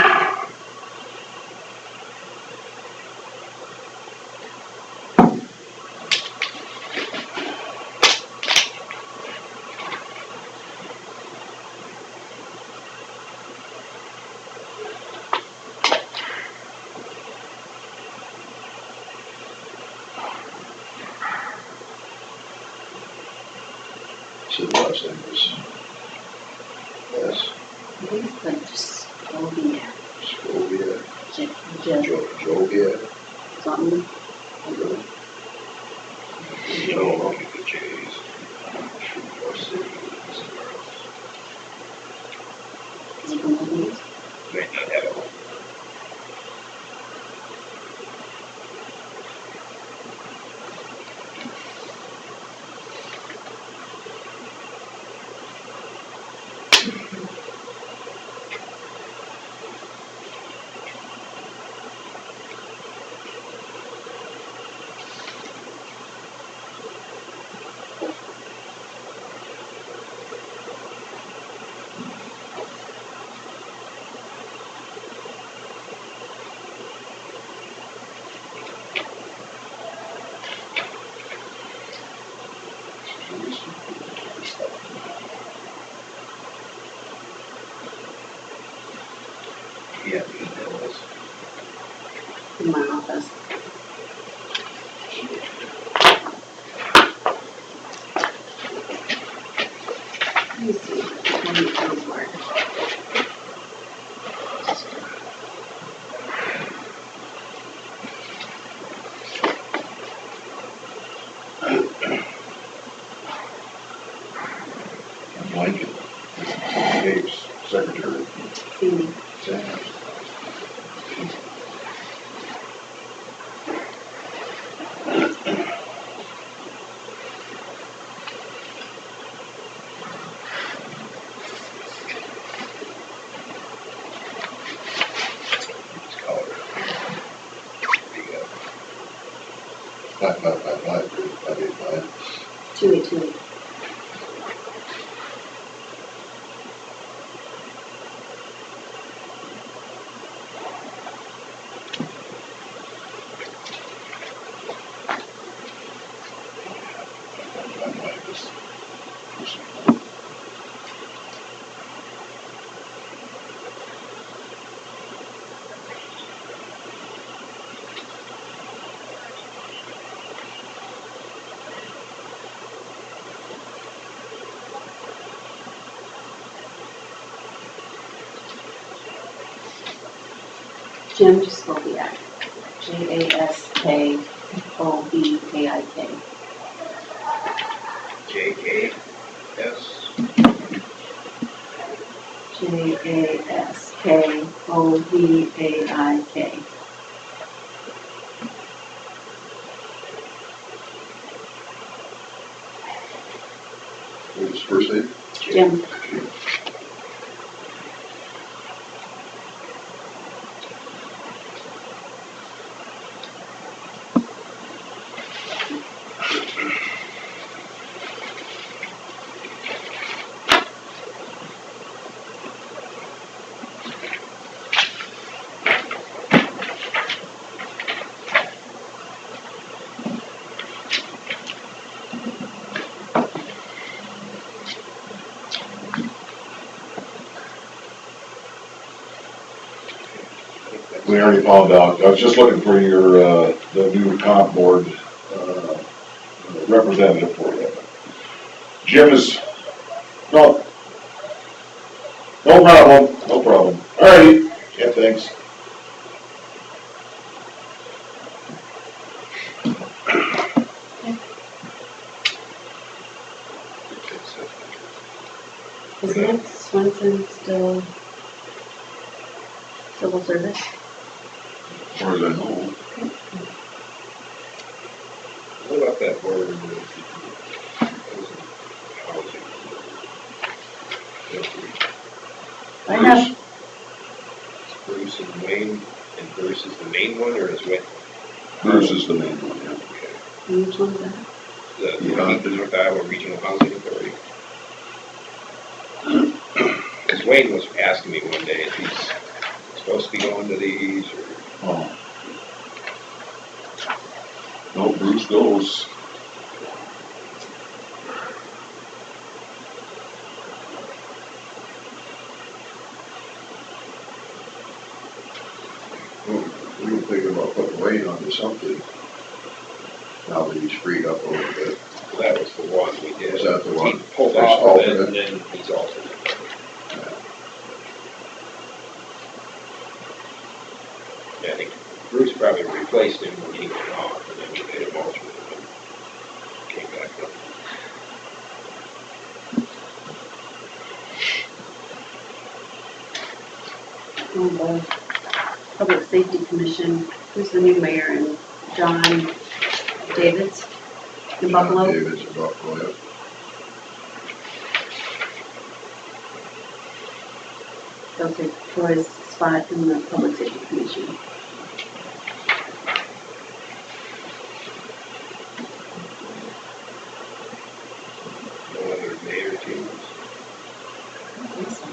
So the last name is S. I think it's like just Scopia. Scovia. Jovia. Something. You know, I'll get the J's. Or city, somewhere else. Is it from Louise? Might not have a home. Yeah, e-bills. in my office. Let me see, let me go for it. Blanket. Dave's secretary. Cindy. Sam. Let's call it. The, 5555, 585. 2828. Jim Jaskobiak. Jaskobiaik. JKS. Jaskobiaik. What was his first name? Jim. We already found out, I was just looking for your, the new comp board, representative for you. Jim is, no, no problem, no problem. All righty, yeah, thanks. Is Nick Swenson still civil service? As far as I know. What about that board? Housing. I have, Bruce and Wayne, and Bruce is the main one, or is Wayne? Bruce is the main one, yeah. which one is that? The North Iowa Regional Housing Authority. Because Wayne was asking me one day if he's supposed to be going to these, or Oh. No, Bruce goes. We were thinking about putting Wayne onto something. Now that he's freed up a little bit. that was the one we did. Is that the one? He pulled There's off of it, alternate. and then he's alternate. Yeah, I think Bruce probably replaced him when he went off, and then we made him alternate, and came back up. On the Public Safety Commission, who's the new mayor, and John Davids in Buffalo? David's in Buffalo, yeah. They'll take Troy's spot in the Public Safety Commission. No other mayor teams. I think so.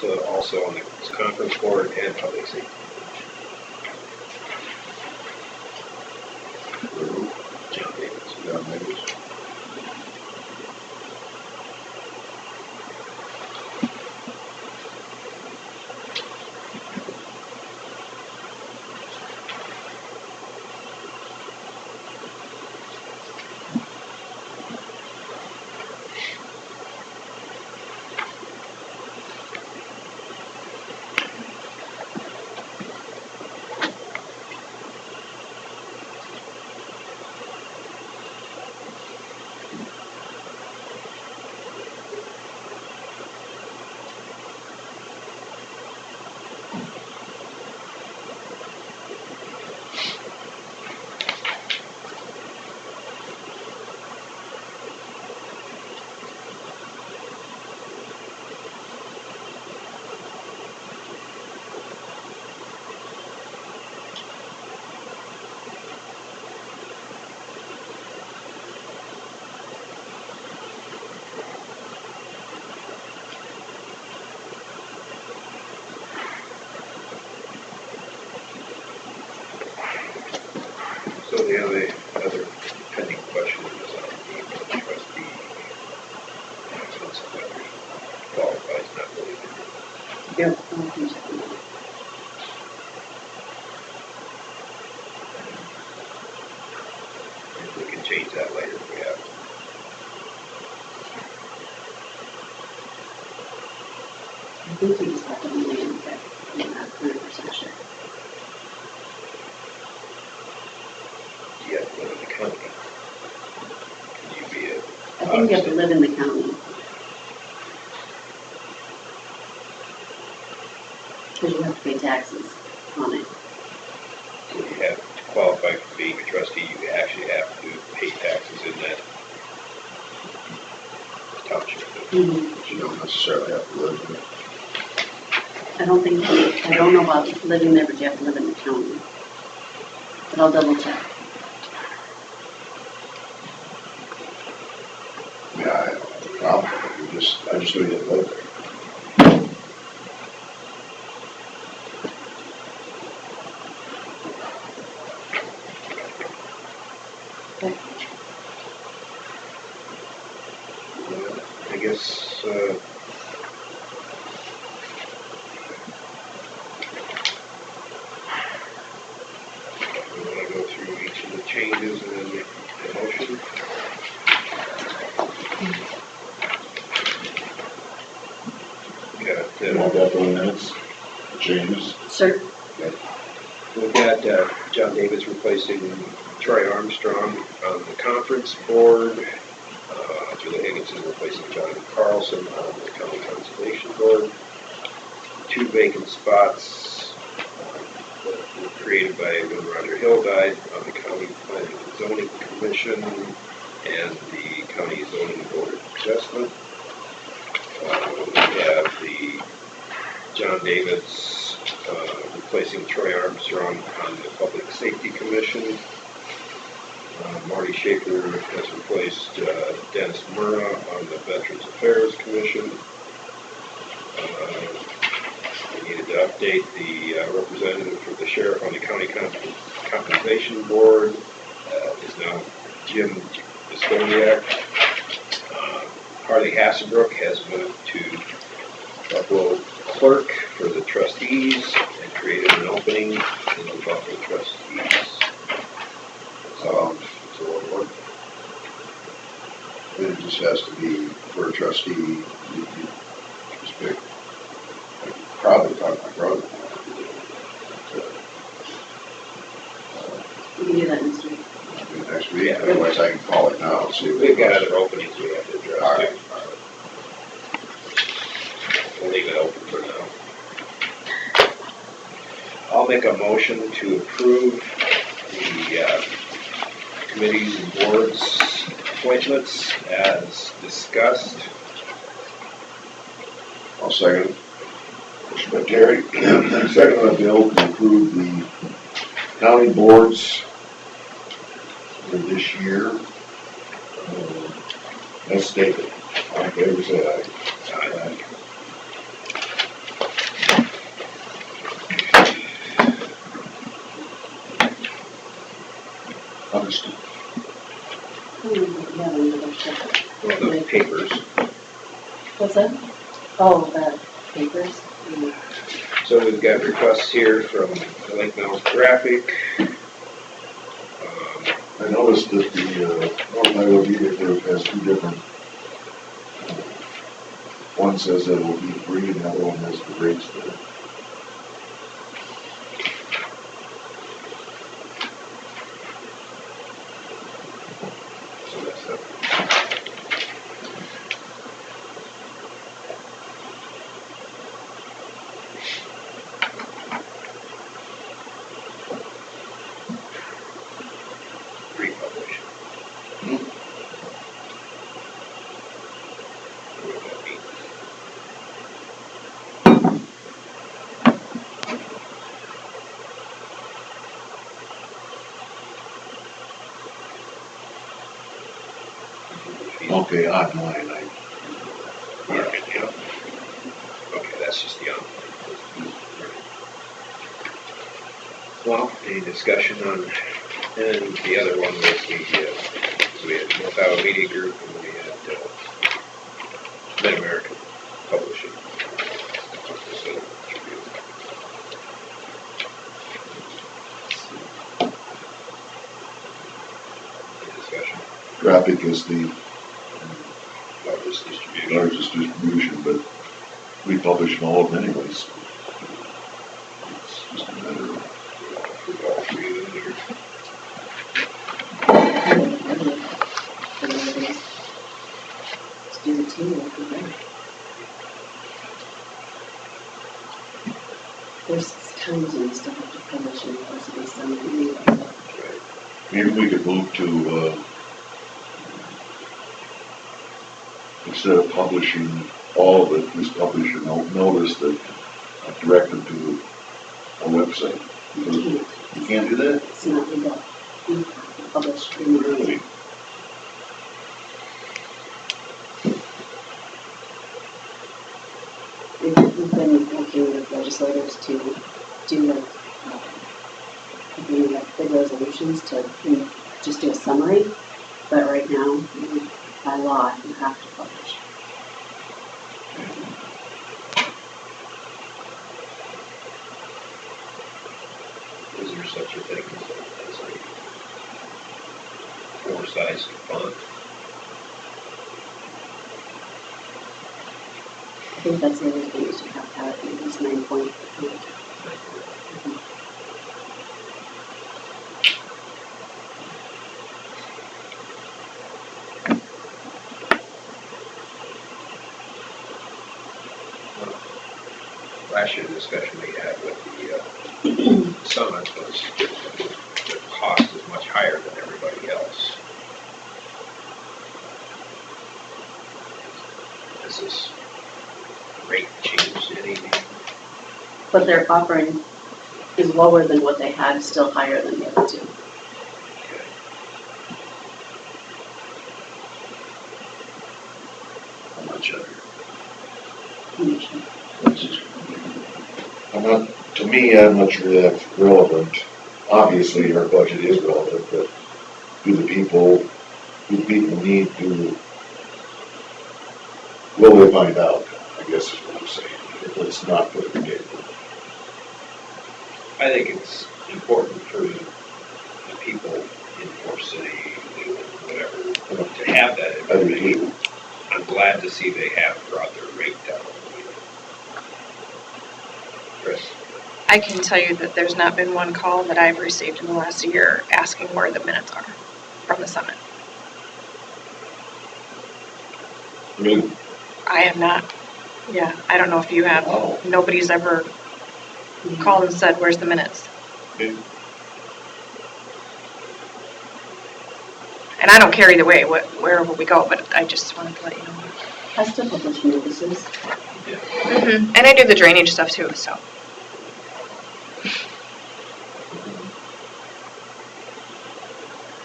to also on the conference board and public safety. John Davis. John Davis. So the other pending question is on the trustee announcements of whether he qualifies, not really. Yep. I don't think so. We can change that later if we have to. I think you just have to be in, but I'm not 100% sure. You have to live in the county. Can you be a? I think you have to live in the county. Because you have to pay taxes on it. So you have to qualify for being a trustee, you actually have to pay taxes in that township. Mm-hmm. You don't necessarily have to live in it. I don't know about living there, but you have to live in the county. But I'll double check. Yeah, I don't have a problem. I just know you didn't live there. I guess, we want to go through each of the changes and then make the motion. You want that for the minutes, changes? Sir? We've got John Davis replacing Troy Armstrong on the conference board. Julie Higginson replacing John Carlson on the county conservation board. 2 vacant spots that were created by when Roger Hill died on the county planning and zoning commission and the county zoning board of adjustment. We have the John Davis replacing Troy Armstrong on the Public Safety Commission. Marty Schaefer has replaced Dennis Murrah on the Veterans Affairs Commission. We needed to update the representative for the sheriff on the county compensation board. Is now Jim Estoniak. Harley Hasselbrook has moved to Buffalo clerk for the trustees and created an opening in the Buffalo trustees. So what? It just has to be for a trustee, you just pick, I could probably talk to my brother. You can do that next week. Next week, otherwise I can call it now and see if We've got other openings we have to address All right, too. all right. We'll leave it open for now. I'll make a motion to approve the committees and boards appointments as discussed. I'll second. Motion by Terry, second by Bill, to approve the county boards for this year. As stated, all in favor, say aye. Aye. Well, the papers. What's that? Oh, the papers. So we've got requests here from the Lake Mills Graphic. I noticed that the North Iowa Media Group has two different, one says that it will be free and the other one has the rates there. So that's up. Republish. What would that mean? Okay, online, Yeah. Okay, that's just the online. Well, any discussion on, and the other one was we had North Iowa Media Group and we had Mid-American Publishing. So, any discussion? Graphic is the Largest distribution. largest distribution, but we publish in all of them anyways. It's just a matter of, We've all three of them here. Let's do the two, like we did. There's times when we still have to publish and possibly some anyway. maybe we could move to, instead of publishing all of it, just publish a notice that direct them to a website. You can't do that? It's not legal. You have to publish in the Really? We've been working with legislators to do like, big resolutions to just do a summary, but right now, by law, you have to publish. Is there such a thing as a four-size font? I think that's the other thing, is you have to have at least 9 point. Last year, the discussion we had with the summit was the cost is much higher than everybody else. Has this rate changed anything? But their offering is lower than what they had, still higher than the other two. How much under? Commission. To me, I'm not sure that's relevant. Obviously, our budget is relevant, but do people need to, will they find out, I guess is what I'm saying, if it's not put in the paper. I think it's important for the people in Forest City, whatever, to have that I do information. too. I'm glad to see they have brought their rate down. Chris? I can tell you that there's not been one call that I've received in the last year asking where the minutes are from the summit. Really? I have not. Yeah, I don't know if you have. Oh. Nobody's ever called and said, where's the minutes? Okay. And I don't care either way, wherever we go, but I just wanted to let you know. I still publish notices. And I do the drainage stuff too, so.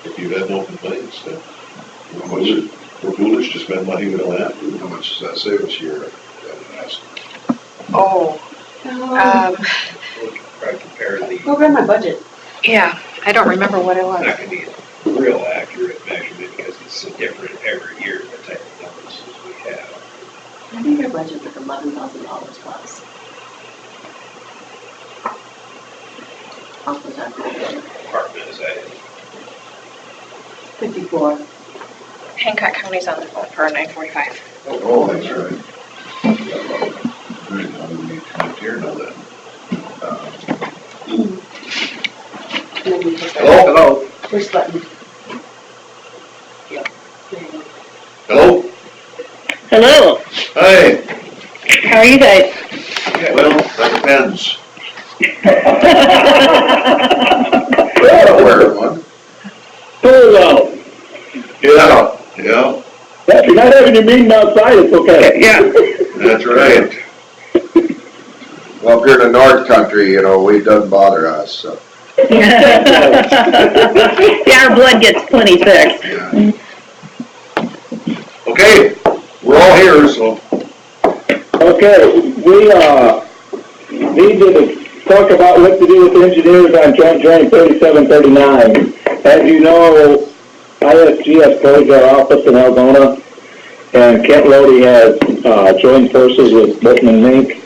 If you have no complaints, then we're foolish to spend money we don't have to. How much does that save us a year? Oh, Probably compare the, Go run my budget. yeah, I don't remember what it it's not was. gonna be a real accurate measurement because it's a different every year, the type of numbers we have. I think our budget was $11,000 plus. Off the top of my head. Department is that, 54. Hancock County's on the phone for a 945. Oh, that's right. Right, how do we come here now then? And then we take the Hello? first button. Yep. There you go. Hello? Hello, Hi. how are you guys? Well, that depends. Well, Where, one? Hello. Yeah, yeah, If you're not having your meeting outside, it's okay. Yeah. that's right. Well, up here in the North Country, you know, it doesn't bother us, so. Yeah, our blood gets plenty thick. Yeah. Okay, we're all here, so. Okay, we, need to talk about what to do with engineers on Joint Drain 3739. As you know, ISG has closed our office in Algona, and Kent Lodi has, joined forces with Bookman Mink,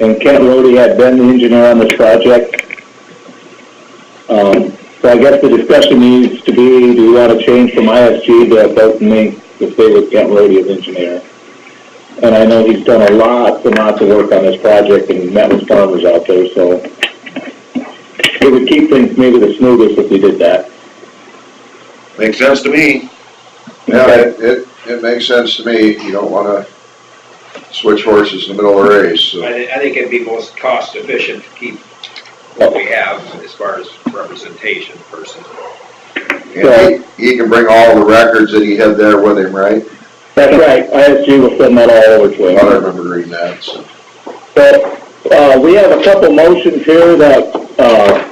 and Kent Lodi had been the engineer on this project. So I guess the discussion needs to be, do we want to change from ISG to Bookman Mink to stay with Kent Lodi as engineer? And I know he's done a lot and lots of work on this project and met with farmers out there, so it would keep things maybe the smoothest if we did that. Makes sense to me. Yeah, it makes sense to me. You don't wanna switch horses in the middle of the race, so. I think it'd be most cost efficient to keep what we have as far as representation person. And he can bring all the records that he had there with him, right? That's right, ISG will send that all over to I him. remember reading that, so. But, we have a couple motions here that, are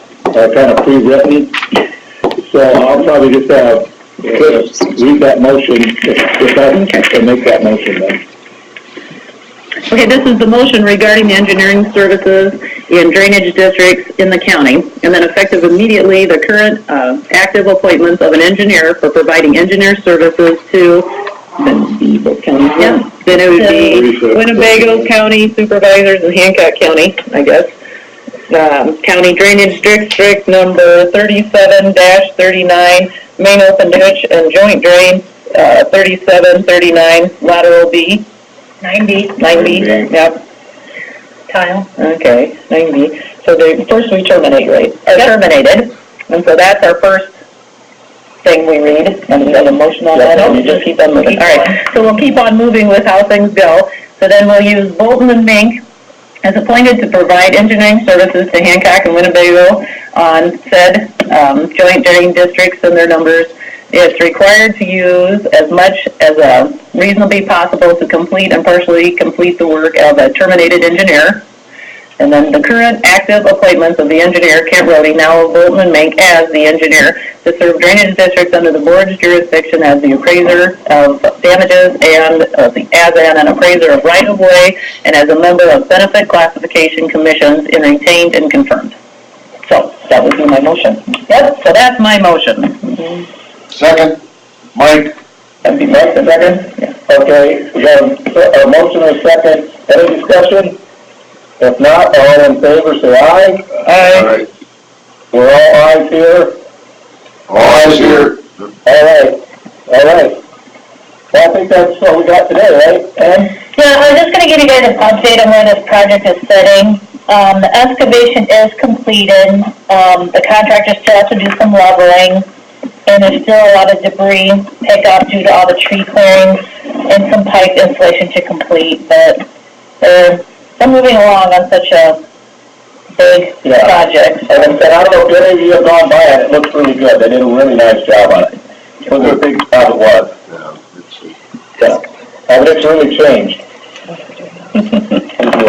kind of pre-written. So I'll probably just have Chris read that motion, if I can make that motion then. Okay, this is the motion regarding the engineering services in drainage districts in the county, and then effective immediately, the current, active appointments of an engineer for providing engineer services to Winnebago County. Yeah, then it would be Winnebago County supervisors in Hancock County, I guess. County Drainage District number 37-39, main open ditch and joint drain, 3739, lateral B. 9B. 9B, yep. Tile. Okay, 9B. So first we terminate, right? Or terminated, and so that's our first thing we read, and we have a motion on that, and we just keep on moving. All right, so we'll keep on moving with how things go. So then we'll use Bolton and Mink as appointed to provide engineering services to Hancock and Winnebago on said joint drain districts and their numbers. It's required to use as much as reasonably possible to complete and partially complete the work of a terminated engineer. And then the current active appointments of the engineer, Kent Rhodey, now of Bolton and Mink, as the engineer to serve drainage districts under the board's jurisdiction as the appraiser of damages and as an appraiser of right-of-way and as a member of benefit classification commissions in retained and confirmed. So that would be my motion. Yep, so that's my motion. Second, Mike. That'd be Mike, the second? Yeah. Okay, we have a motion and a second. Any discussion? If not, all in favor, say aye. Aye. We're all ayes here. All eyes here. All right. Well, I think that's what we got today, right, Ann? Yeah, I was just gonna give you guys an update on where this project is sitting. The excavation is completed. The contractor still has to do some leveling, and there's still a lot of debris pickup due to all the tree clearings and some pipe insulation to complete, but they're moving along on such a big project. As I said, I don't know if any of you have gone by it, it looks really good. They did a really nice job on it. It was a big job it was. But it's really changed. These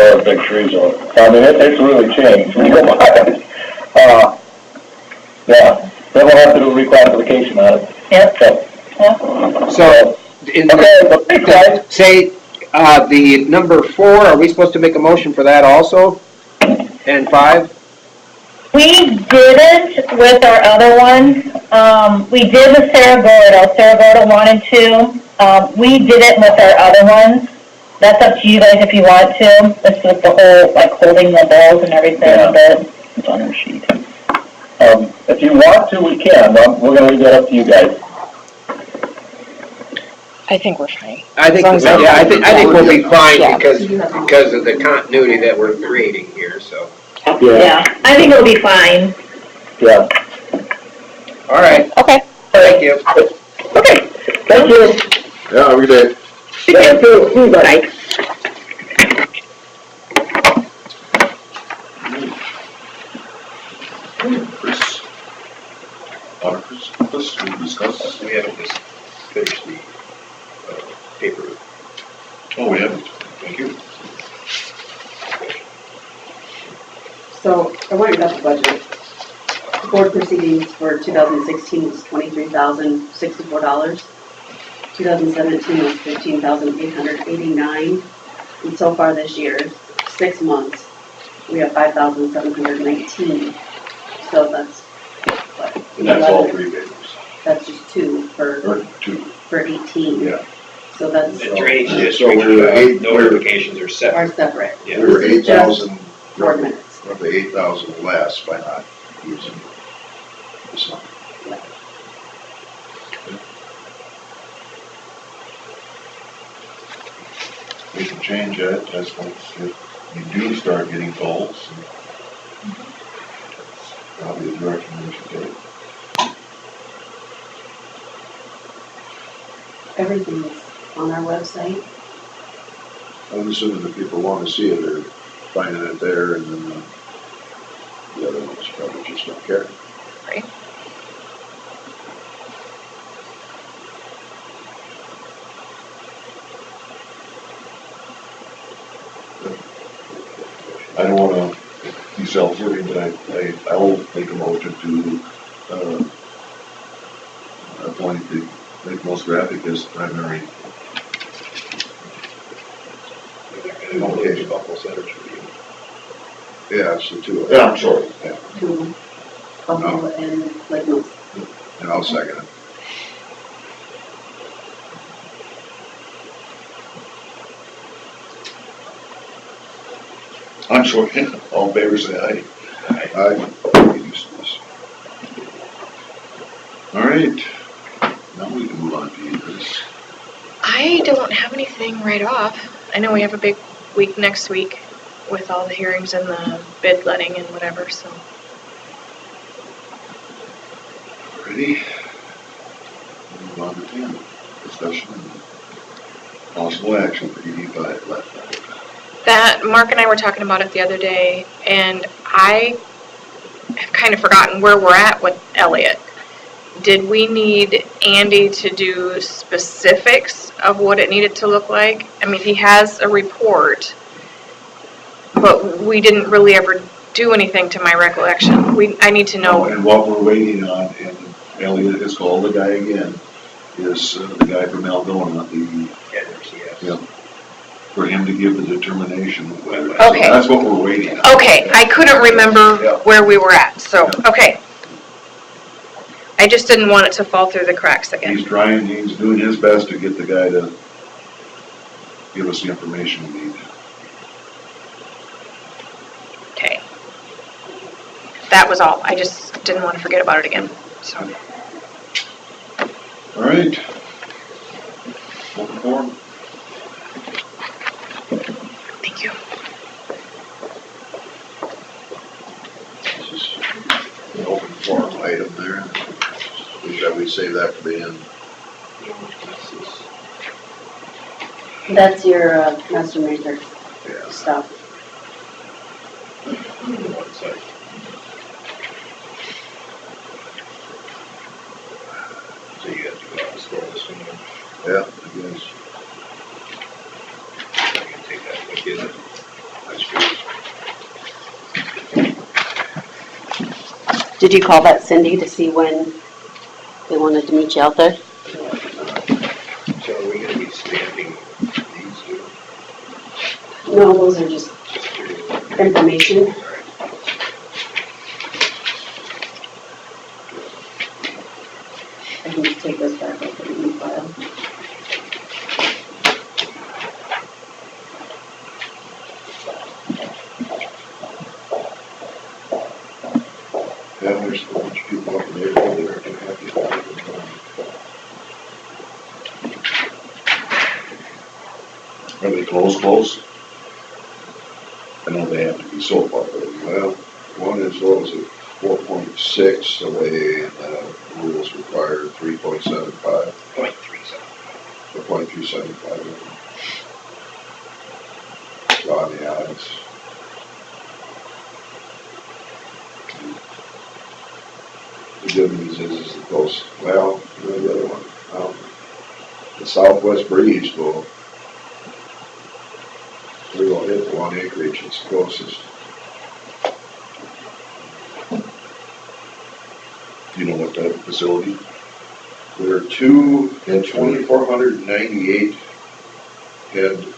are big trees on it. I mean, it's really changed. When you go by it. Yeah, then we'll have to do a reclassification on it. Yep. So, Okay, but say, the number 4, are we supposed to make a motion for that also? And 5? We didn't with our other one. We did with Saragordo wanted to. We did it with our other ones. That's up to you guys if you want to. This was the whole, like, holding the balls and everything that is on your sheet. If you want to, we can. We're gonna leave that up to you guys. I think we're fine. I think, As long as yeah, I think we'll be fine Yeah. because of the continuity that we're creating here, so. Yeah, I think it'll be fine. Yeah. All right, Okay. thank you. Okay. Thank you. Yeah, have a good day. Thank you. Bye. Chris, Chris, we discussed. We haven't just finished the paper. Oh, we haven't. Thank you. So I went and got the budget. Board proceedings for 2016 was $23,064. 2017 was $15,889. And so far this year, 6 months, we have 5,719. So that's what? And that's all 3 papers. That's just 2 Or 2. for 18. Yeah. So that's The drainage So district we were eight- notifications are are separate. separate. Yeah. We were This is just 8,000, board minutes. roughly 8,000 less by not using this one. We can change that, that's once if you do start getting calls. That's probably the direction we should take. Everything's on our website. I'm assuming that people want to see it, they're finding it there, and then the other ones probably just don't care. Right. I don't wanna be self-serving, but I'll make a motion to, appoint the Lake Most Graphic as primary. Okay. Buffalo Center's review. Yeah, it's the two of Yeah, them. I'm sorry. Yeah, To Buffalo and Lake Mills. and I'll second it. I'm sorry, all in favor say aye. I use this. All right, now we can move on to yours. I don't have anything right off. I know we have a big week next week with all the hearings and the bid letting and whatever, so. Ready? Move on to 10, discussion and possible action for ED5 left. That, Mark and I were talking about it the other day, and I have kind of forgotten where we're at with Elliot. Did we need Andy to do specifics of what it needed to look like? I mean, he has a report, but we didn't really ever do anything to my recollection. I need to know. And what we're waiting on, and Elliot has called the guy again, is the guy from Algona, Yeah. for him to give the determination. Okay. That's what we're waiting on. Okay, I couldn't remember Yeah. where we were at, so, okay. I just didn't want it to fall through the cracks again. He's trying, he's doing his best to get the guy to give us the information we need. Okay. That was all. I just didn't want to forget about it again, so. All right. Open forum. Thank you. This is an open forum item there. We save that for the end. That's your master matrix Yeah. stuff. One side. So you have to go out and score this one. Yeah, I guess. You can take that with you. That's good. Did you call that Cindy to see when they wanted to meet you out there? So are we gonna be stamping these two? No, those are just information. Yeah, there's a bunch of people up in the neighborhood that aren't happy about it. Are they close? I know they have to be so far, but Well, one is, what was it, 4.6 away, and the rules require 3.75, 0.37. or 0.375. So, yeah, it's. The good news is the coast, well, the other one, the southwest breeze will, we will hit the 1 acreage, it's closest. Do you know what that facility? There are two 2,498 head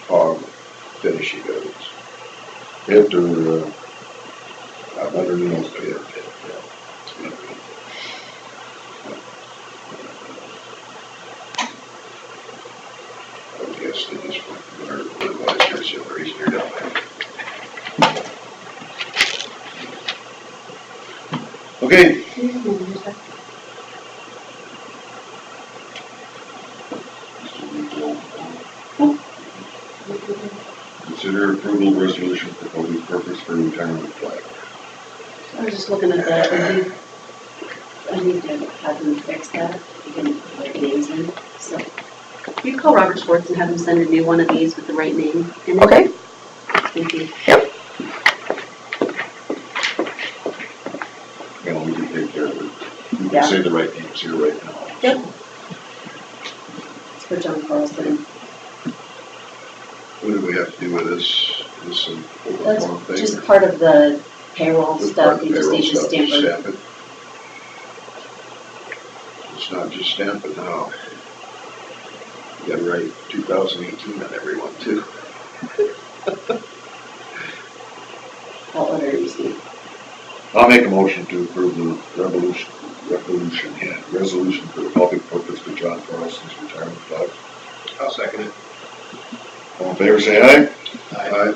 hog finishing goods. After, Underneath the pit. I would guess they just fertilize your celeries and you're done. Okay. Consider approval resolution for public purpose for retirement flag. I was just looking at that, I need to have them fix that, you can put their names in, so. You call Robert Schwartz and have him send a new one of these with the right name in it. Okay. Thank you. You know, we can take care of it. You Yeah. can say the right names here right now. Yep. It's for John Carlson. What do we have to do with this? This some That's form thing? just part of the payroll Just stuff, part of you the just need payroll to stuff, stamp it. stamp it. It's not just stamp it now. You gotta write 2018 on everyone too. Whatever you see. I'll make a motion to approve the resolution for the public purpose for John Carlson's retirement flag. I'll second it. All in favor, say aye. Aye.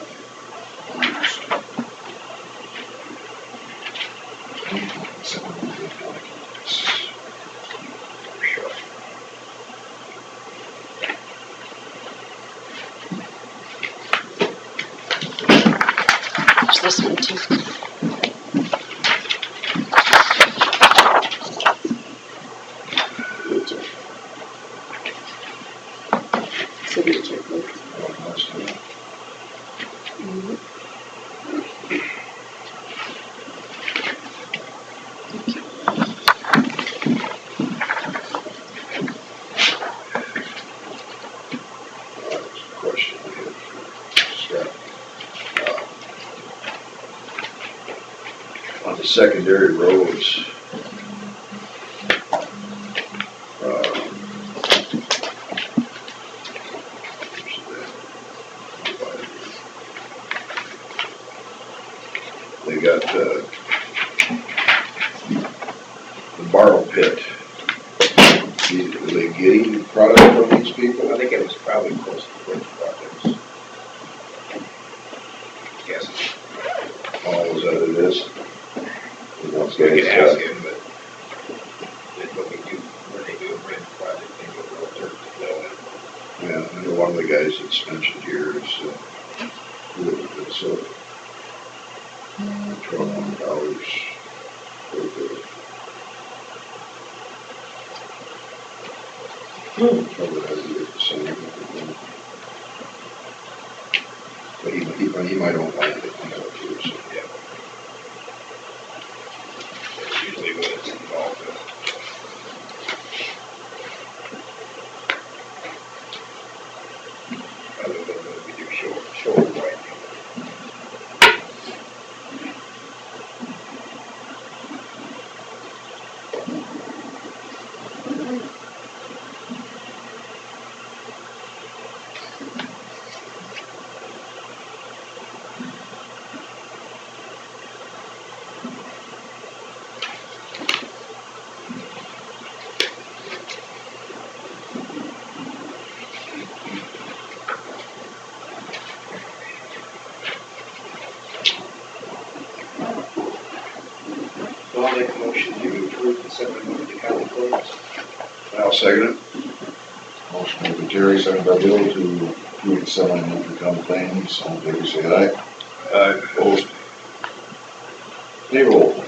There's this one too. Signature, please. Mhm. Question I have for Scott. On the secondary roads, they got the borrow pit. Are they getting product from these people? I think it was probably close to the projects. Yes. Oh, is that what it is? We could ask him, but when they do a bridge project, they go real dirt to fill in. Yeah, I know one of the guys that's mentioned here is, Minnesota. $1,200 for the trouble has to get the same. But he might own land it, you know, too, so. Yeah. That's usually what it's involved with. Other than when we do shoulder widening. motion to approve the settlement with the county clerks. I'll second it. Motion made by Terry, second by Bill to approve the settlement of intercounty claims. All in favor, say aye. Opposed? Payroll claims.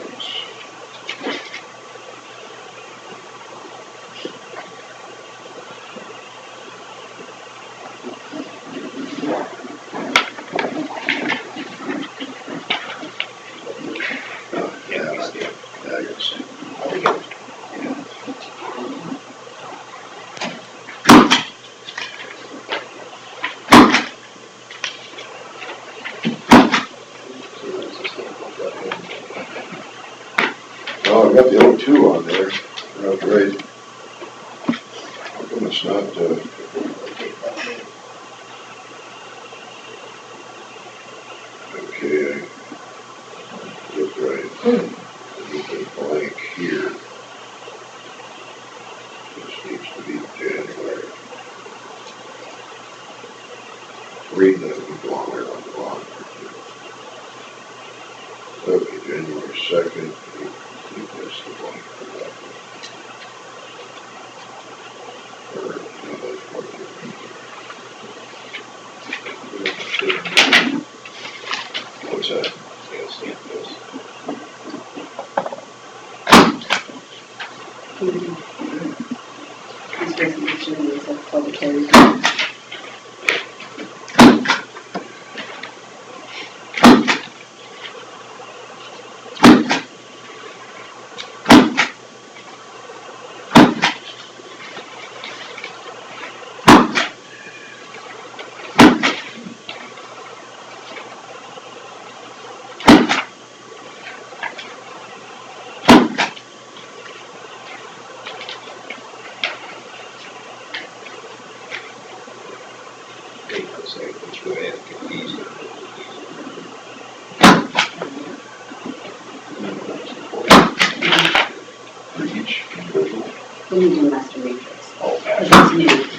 Yeah, he's there. Yeah, I guess. Oh, I've got the 02 on there. That's right. How come it's not, okay, that's right. There's a blank here. This needs to be January. Read that longer on the bottom. Okay, January 2nd. That's the blank for that one. Or, no, that's part of it. What's that? Yes, yeah, yes. This resolution is a public hearing. Hang on a second, let's go ahead and get these done. For each individual. We need to master matrix. Oh, Because it's new.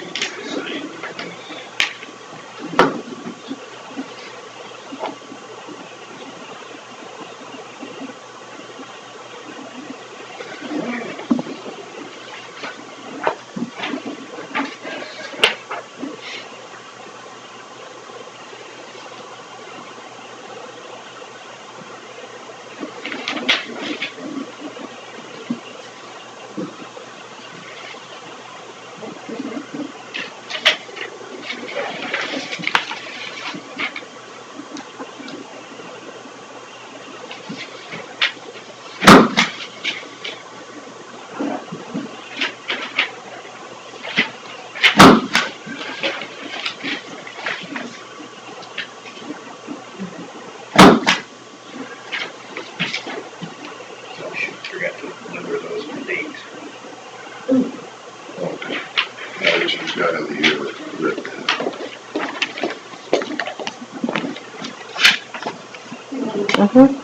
Oh, shoot, forgot to number those with dates. Okay. Now that she's got in the year written. Mm-hmm.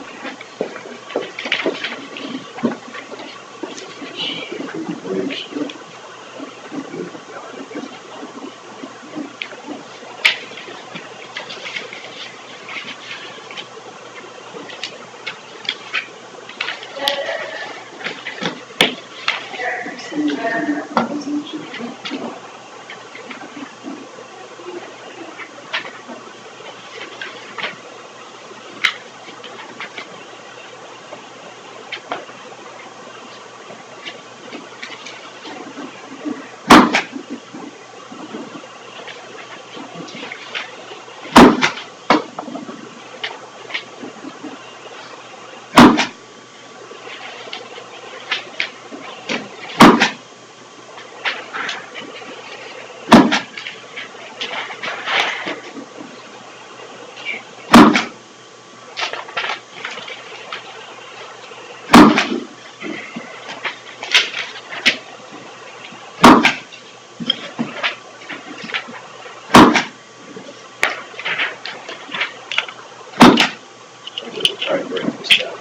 Try and break this down.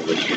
This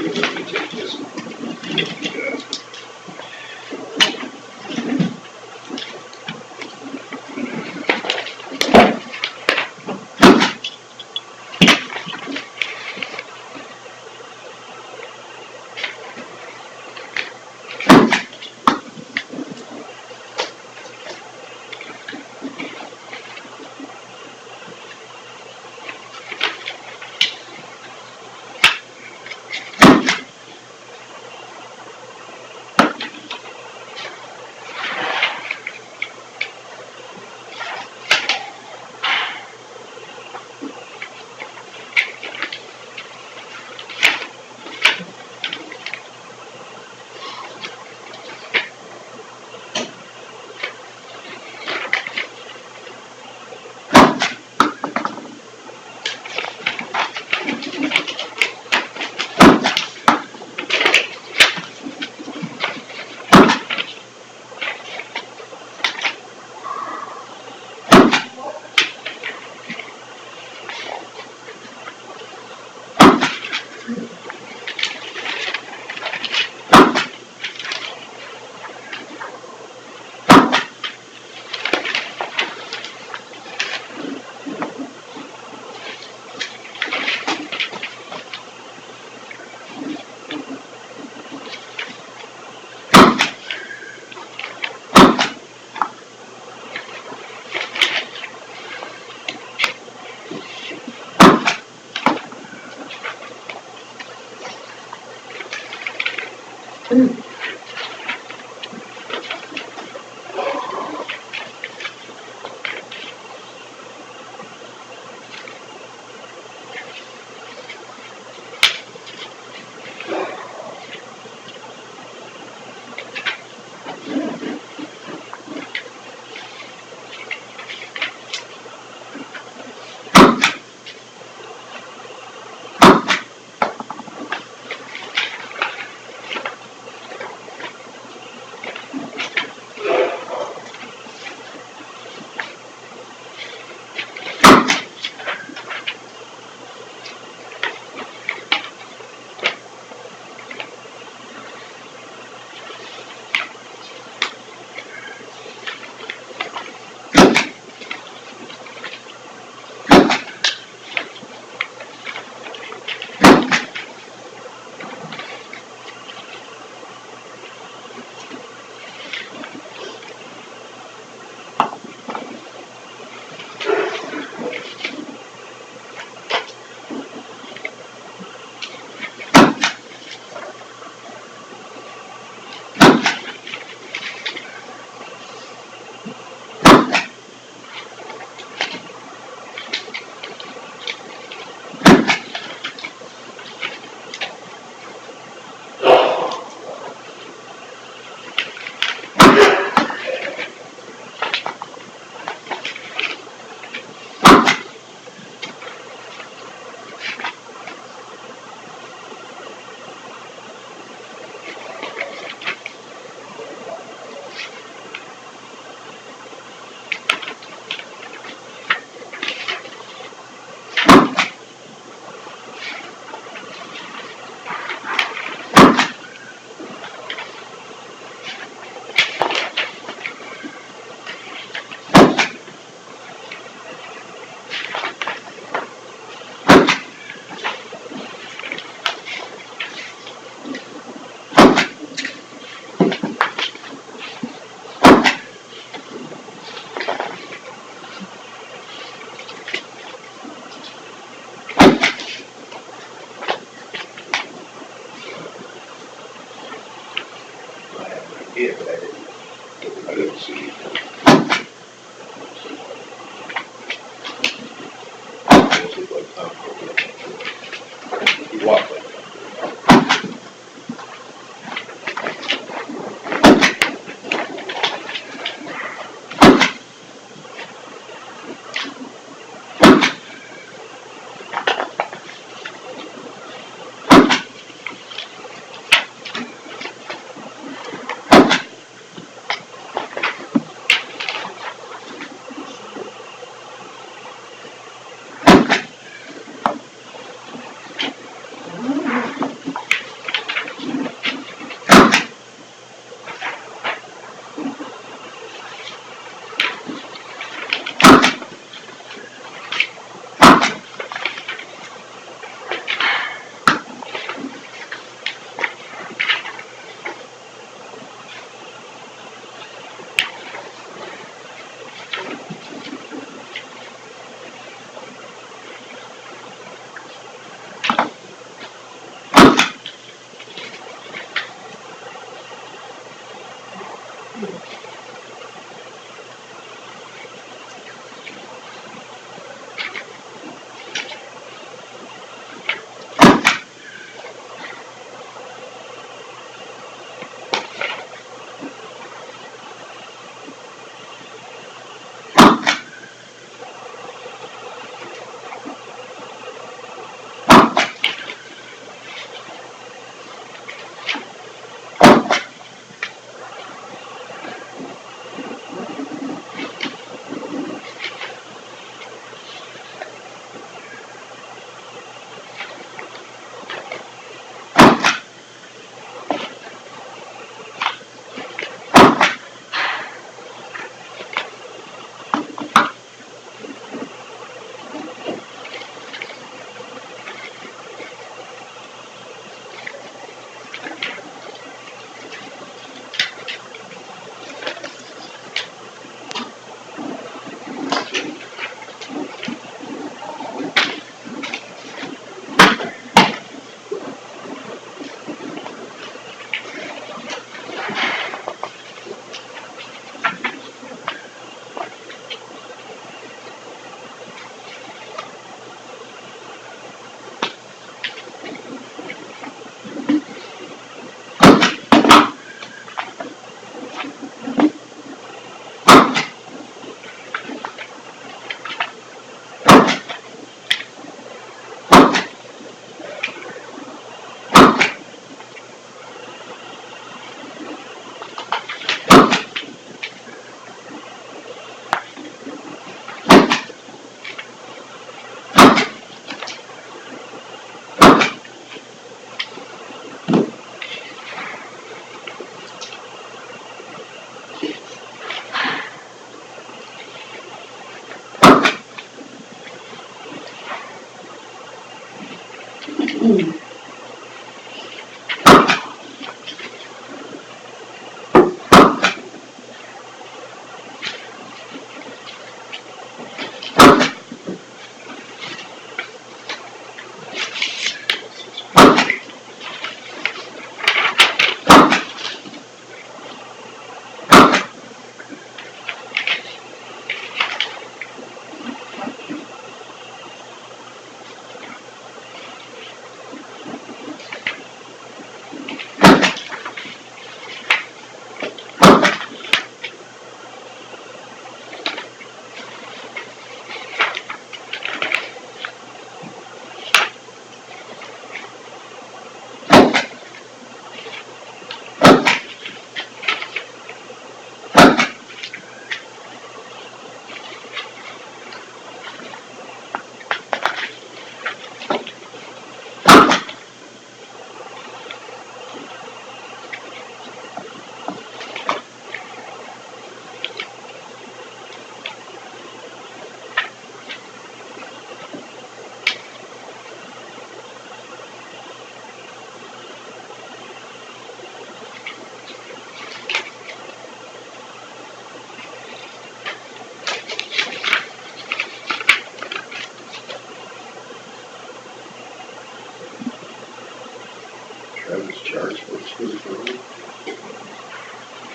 Travis charge for school for it.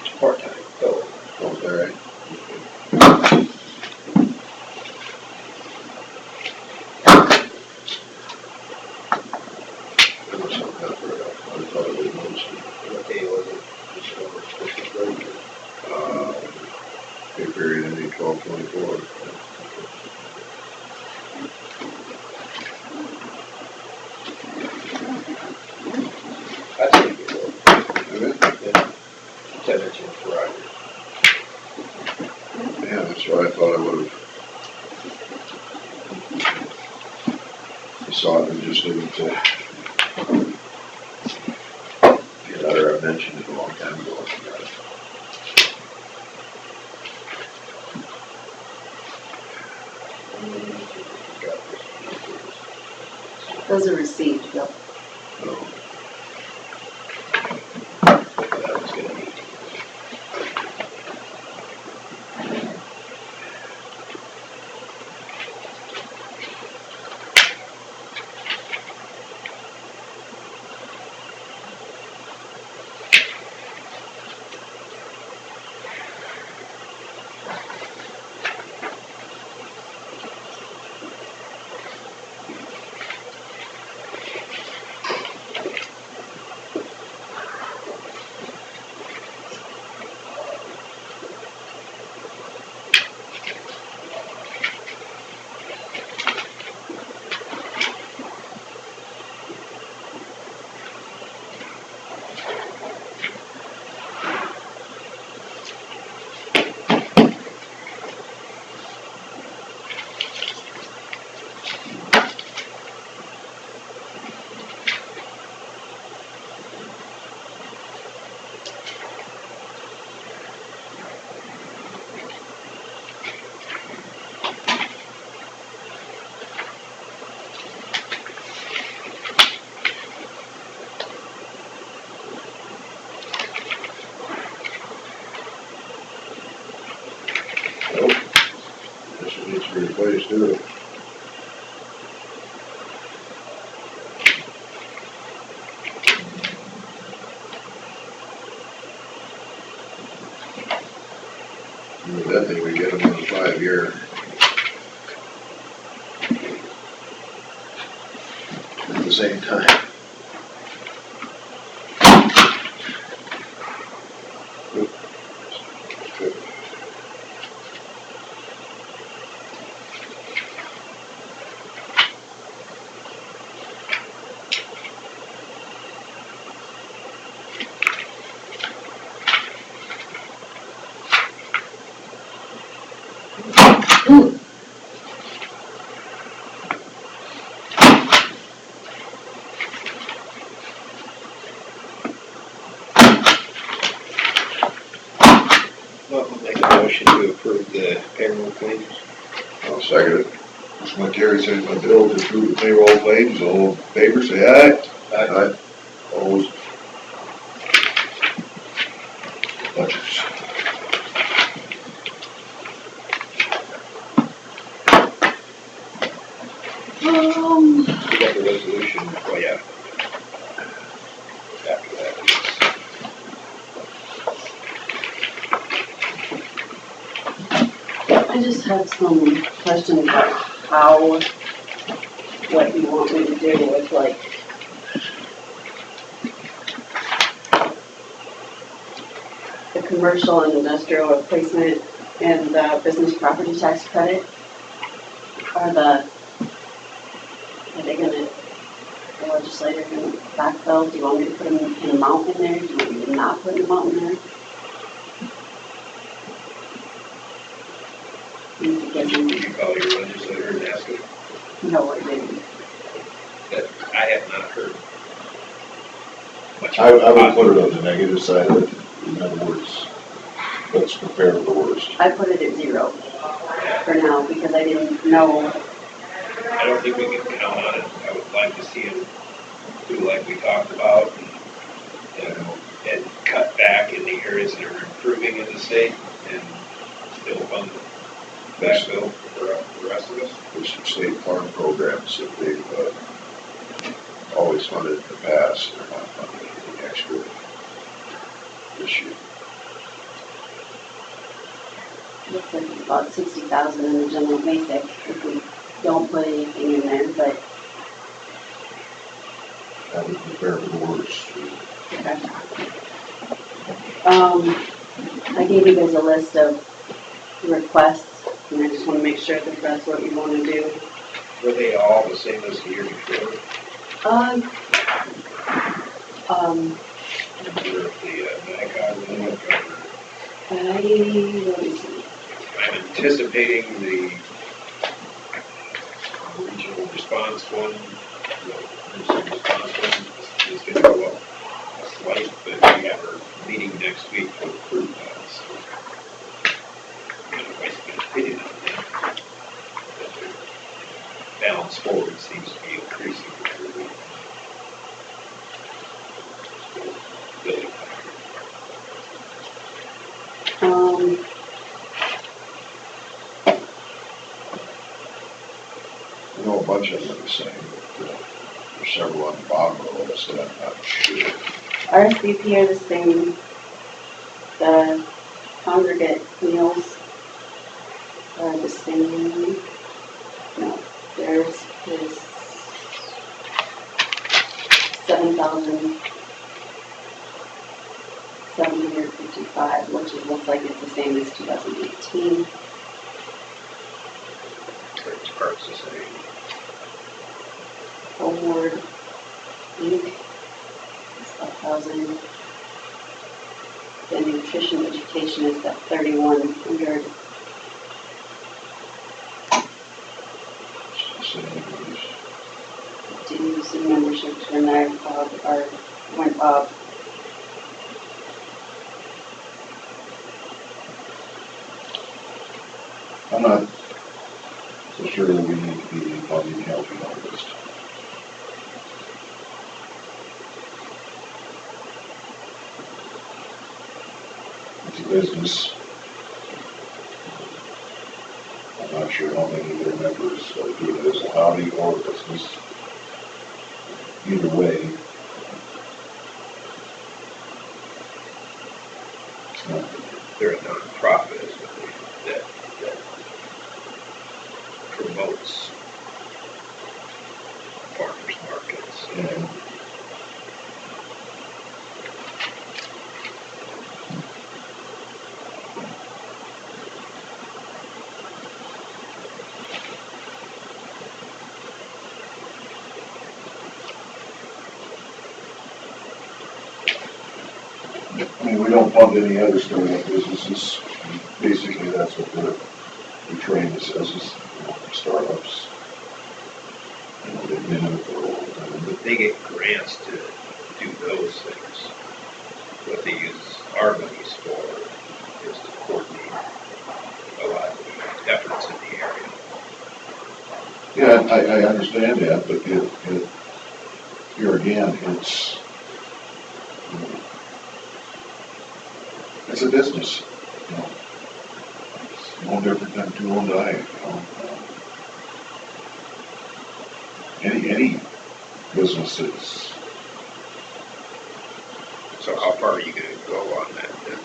It's part-time, so Oh, is that right? There was some kind of, I thought it was mostly, what day was it? Just over Christmas break. pay period ending 12/24. I think it will. Is it? Yeah. Send it to him Friday. Yeah, that's what I thought I would've. I saw it and just didn't, the letter I mentioned it a long time ago. I forgot. Those are received, Bill. No. That was gonna be. Nope. Guess it needs to be replaced too. With that thing, we get them on the 5-year. At the same time. Well, we'll make a motion to approve the payroll claims. I'll second it. What Terry said, my bill to approve the payroll claims, all in favor, say aye. Aye. Opposed? Budgets. We got the resolution, oh yeah. After that, I just had some questions about how, what you want me to do with like the commercial and industrial replacement and the business property tax credit. Are they gonna, the legislature gonna backfill? Do you want me to put them in an amount in there? Do you want me to not put an amount in there? did you call your legislator and ask him? No, I didn't. That I have not heard much. I would put it on the negative side of it. In other words, let's prepare for the worst. I put it at 0 for now because I didn't know. I don't think we can count on it. I would like to see him do like we talked about and cut back in the areas that are improving in the state and still fund the backfill for the rest of us. There's some state farm programs that they've always funded in the past, they're not funding anything extra this year. Looks like it's about 60,000 in the general basic if we don't put anything in there, but. That would prepare for the worst. Okay. I gave you guys a list of requests, and I just want to make sure that that's what you want to do. Were they all the same as the year before? Let me see. I'm anticipating the regional response one, the emergency response one is going to go up slight, but we have our meeting next week to approve that, so. I'm going to waste my opinion on that. But the balance forward seems to be increasing every week. Building I know a bunch of them are the same, but there's several on the bottom of the list that I'm not sure. RSVP are the same. The congregate meals are the same. No, theirs is 7,755, which it looks like it's the same as 2018. Credit cards the same. Award Inc. is 1,000. The nutrition education is at 3,100. Dues and memberships were now went up. I'm not so sure that we need to be funding healthy on the list. It's a business. I'm not sure how many of their members do it as a hobby or a business. Either way, They're a non-profit, is what that promotes farmers markets. and I mean, we don't fund any other startup businesses. Basically, that's what the training says is, startups. They've been in it for a long time. But they get grants to do those things. What they use our monies for is to coordinate a lot of the efforts in the area. Yeah, I understand that, but here again, it's a business, you know. It's no different than tool and die, you know. Any business is, So how far are you gonna go on that then?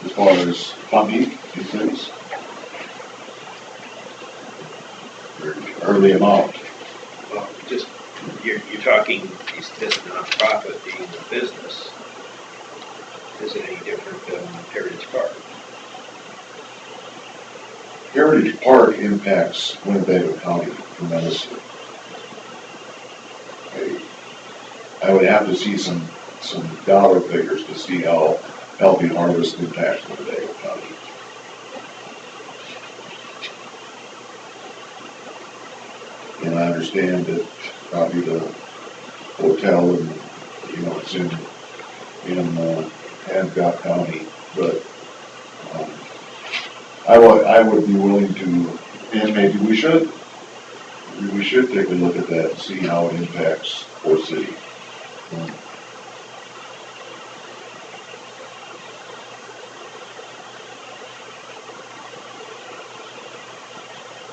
as far as funding these things, or the amount. Well, just, you're talking, this nonprofit being a business, is it any different than Heritage Park? Heritage Park impacts Winnebago County tremendously. I would have to see some dollar figures to see how Healthy Harvest impacts Winnebago County. And I understand that probably the hotel and, you know, it's in Hancock County, but I would be willing to, and maybe we should take a look at that and see how it impacts our city.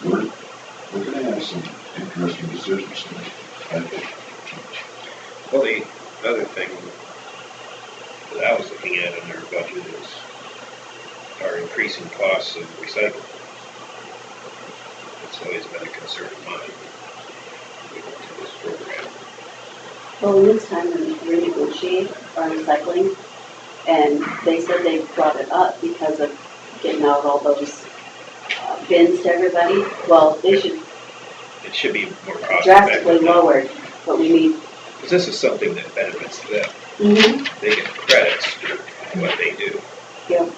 We're gonna have some interesting decisions tonight, I think. Well, the other thing that I was looking at in our budget is our increasing costs of recycling. It's always been a concern of mine to this program. Well, this time we renegotiate our recycling, and they said they brought it up because of getting out all those bins to everybody. Well, they should It should be more cost drastically effective. lowered, but we need. Because this is something that benefits them. Mm-hmm. They get credits for what they do. Yeah.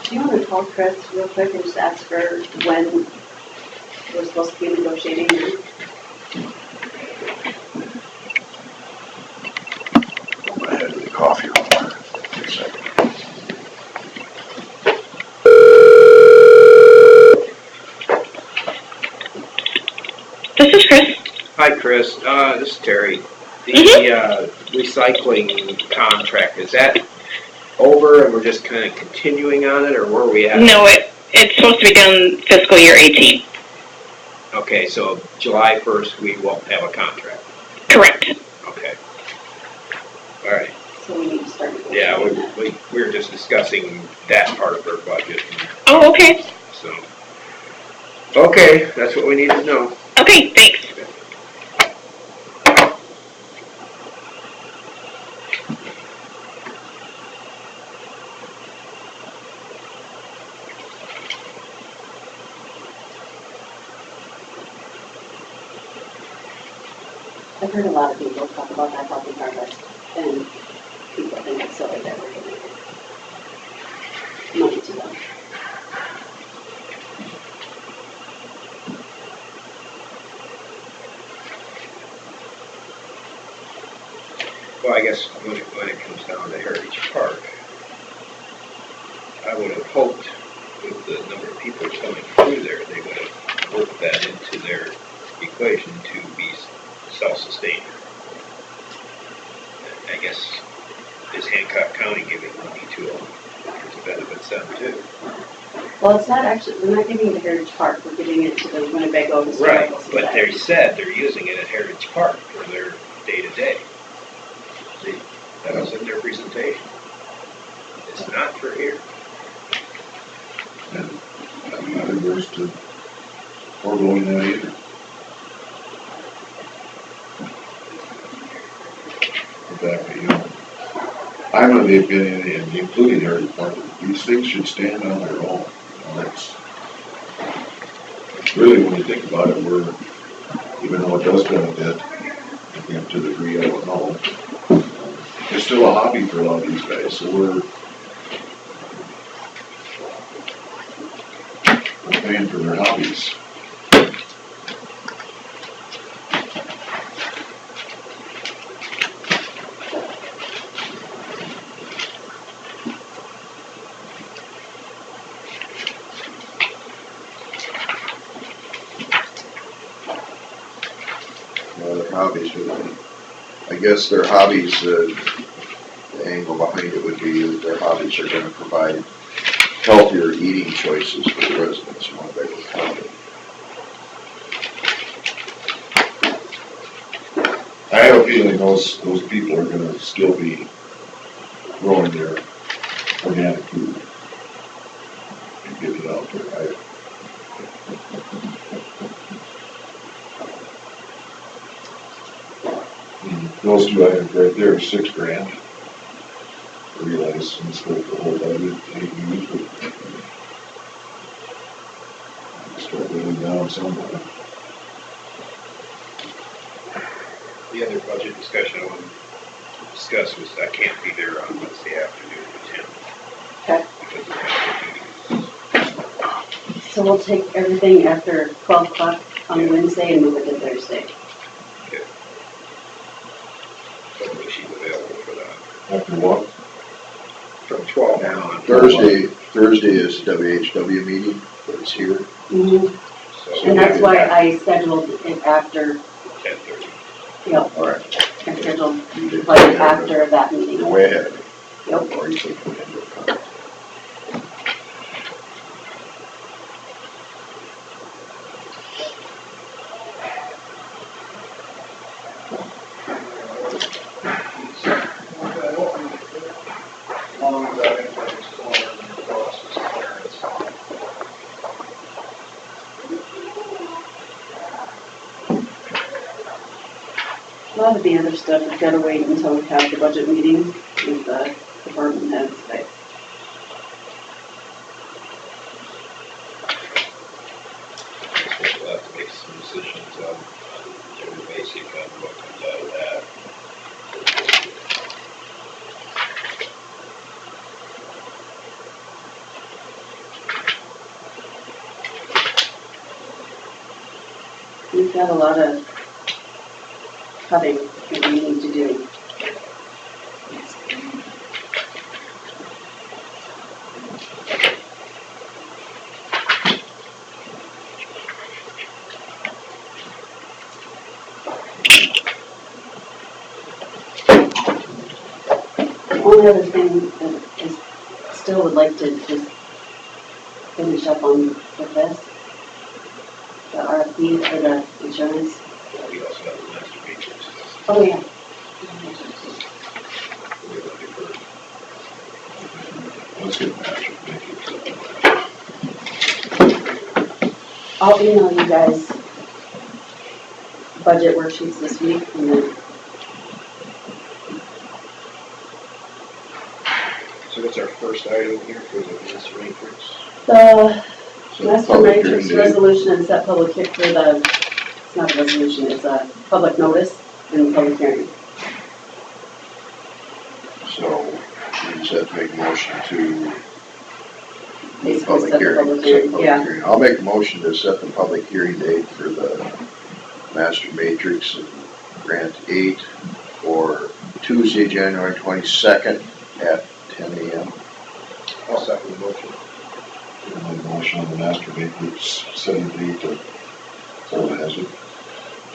Do you want to call Chris real quick and just ask her when we're supposed to be negotiating? I'm gonna head to the coffee room. Wait a second. This is Chris. Hi, Chris. This is Terry. The recycling contract, is that over and we're just kind of continuing on it, or where are we at? No, it's supposed to be done fiscal year 18. Okay, so July 1st, we won't have a contract. Correct. Okay. All right. So we need to start negotiating. Yeah, we were just discussing that part of our budget. Oh, okay. So, okay, that's what we need to know. Okay, thanks. I've heard a lot of people talk about that healthy harvest, and people think it's silly that we're giving money to them. Well, I guess when it comes down to Heritage Park, I would have hoped with the number of people coming through there, they would have worked that into their equation to be self-sustaining. I guess, is Hancock County giving money to them to benefit them too? Well, it's not actually, we're not giving it to Heritage Park, we're giving it to the Winnebago Right, Historical but they Society. said they're using it at Heritage Park for their day-to-day. See, that was in their presentation. It's not for here. And I'm not adverse to foregoing that either. In fact, you know, I'm of the opinion, and including Heritage Park, these things should stand on their own. You know, that's really, when you think about it, we're, even though it does benefit, you know, to the degree, I don't know, it's still a hobby for a lot of these guys, so paying for their hobbies. Their hobbies, I guess their hobbies, the angle behind it would be that their hobbies are gonna provide healthier eating choices for the residents of Winnebago County. I have a feeling those people are gonna still be growing their organic food and getting it out there. Those two items right there, $6,000. I realize in scope of the whole budget, they use it. Start living down somewhere. The other budget discussion I want to discuss was I can't be there on Wednesday afternoon at 10. Okay. So we'll take everything after 12 o'clock on Wednesday and move it to Thursday. Okay. Hopefully she's available for that. After what? From 12 now on. Thursday is the WHW meeting, but it's here. Mm-hmm. And that's why I scheduled it after, 10:30. yep, or I scheduled like after that meeting. You're way ahead of me. Yep. Or you take it into account. A lot of the other stuff has got to wait until we have the budget meeting with the department heads, but We'll have to make some decisions on every basic on what comes out of that. we've got a lot of cutting that we need to do. The only other thing that is, still would like to just finish up on with this, the RFP for the insurance. We also have the master matrix. Oh, yeah. We're going to defer. Let's get master matrix. I'll email you guys budget worksheets this week and then So what's our first item here for the master matrix? the So master public matrix hearing date. resolution and set public hearing for the, it's not a resolution, it's a public notice and public hearing. So we just have to make a motion to Basically set the public hearing, yeah. hearing. I'll make a motion to set the public hearing date for the Master Matrix and Grant 8 for Tuesday, January 22nd at 10 a.m. I'll second the motion. And the motion on the master matrix, setting date to hold hazard.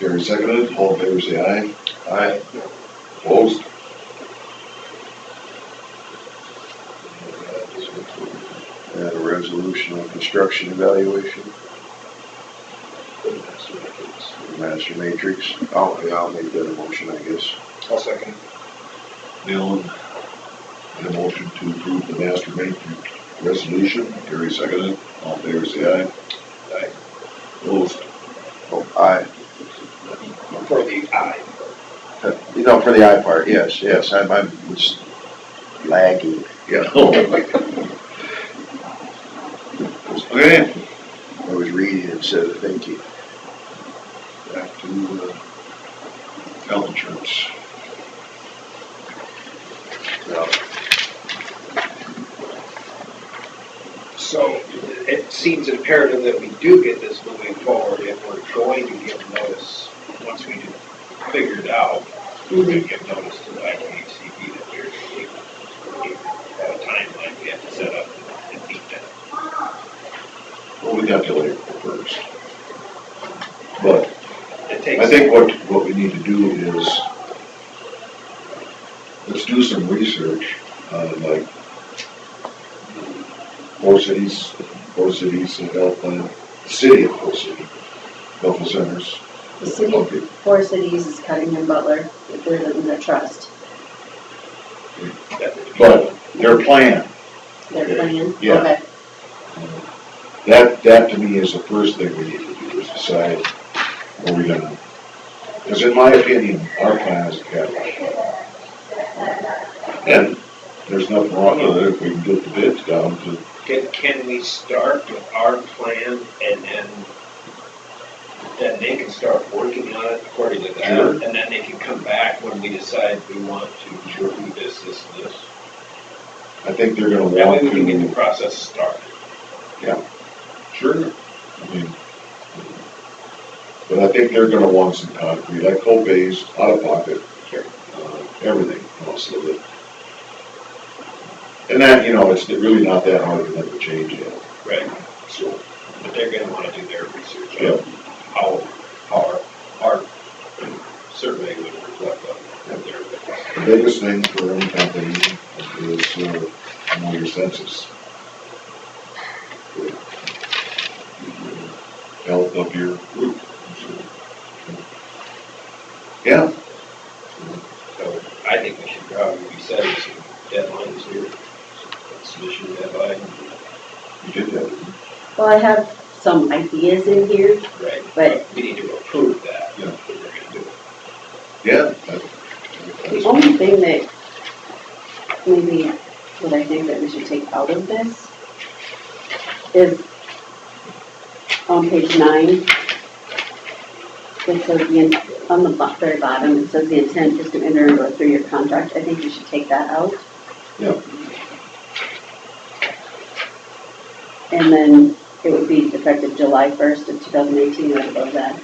Gary seconded, all in favor say aye. Aye. Opposed? And a resolution on construction evaluation For the master matrix. for the Master Matrix. Oh, yeah, I'll make that a motion, I guess. I'll second. Dylan, made a motion to approve the master matrix resolution. Gary seconded, all in favor say aye. Aye. Opposed? Oh, aye. For the aye. You know, for the aye part, yes, yes, I'm just lagging. Yeah. Okay, I was reading instead of thinking. back to health insurance. Now, So it seems imperative that we do get this moving forward if we're going to give notice, once we figure it out, we're going to give notice to the IHCP that we're going to have a timeline we have to set up and meet that. Well, we got till April 1st. But It takes. I think what we need to do is, let's do some research, like Four Cities Health Plan, City of Four City, Health Centers. The city of Four Cities is cutting in Butler, they're in their trust, But their plan, their plan. Yeah. Okay. that to me is the first thing we need to do, is decide, are we gonna, because in my opinion, our plan is a Cadillac. And there's nothing wrong with it if we can get the bids down to. Can we start with our plan and then they can start working on it according to that? Sure. And then they can come back when we decide we want to do this, and this. I think they're gonna That way want we can get to, the process started. yeah, sure. I mean, but I think they're gonna want some concrete, like co-pays, out of pocket, everything, most of it. And that, it's really not that hard for them to change it. Right. So, But they're gonna wanna do their research Yeah. on how our survey would reflect on their. the biggest thing for any company is, your census. Health of your group. Yeah, So I think we should probably be setting some deadlines here, submission deadline. you did that. Well, I have some ideas in here, Right. but We need to approve that. Yeah. If we're gonna do it. Yeah. the only thing that maybe what I think that we should take out of this is on page 9. It says on the very bottom, it says the intent is to enter into a 3-year contract. I think we should take that out. Yeah. And then it would be effective July 1st of 2018, right above that.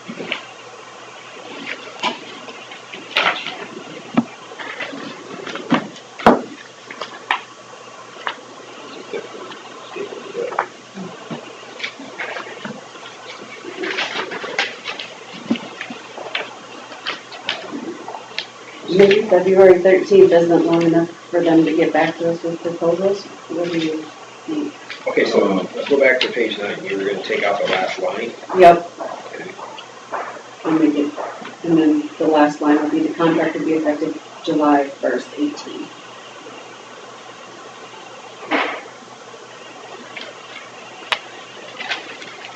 Maybe February 13th isn't long enough for them to get back to us with proposals. What do you think? Okay, so let's go back to page 9. You were gonna take out the last line. Yep. And then the last line would be the contract would be effective July 1st, 18.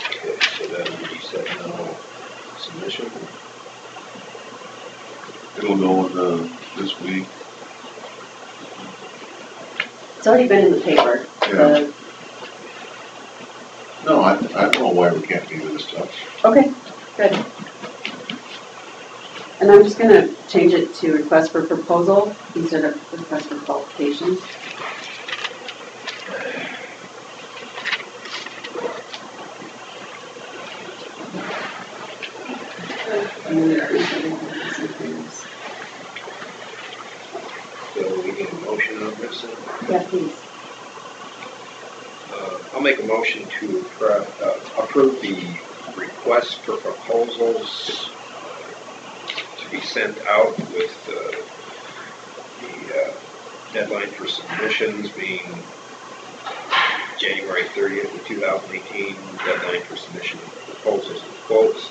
Okay, so then you said no submission. It'll go in, this week. It's already been in the paper. Yeah. No, I don't know why we can't do this stuff. Okay, good. And I'm just gonna change it to request for proposal instead of request for qualifications. And then there's some things. So we get a motion on this. Yeah, please. I'll make a motion to approve the request for proposals to be sent out with the deadline for submissions being January 30th of 2018, deadline for submission of proposals and quotes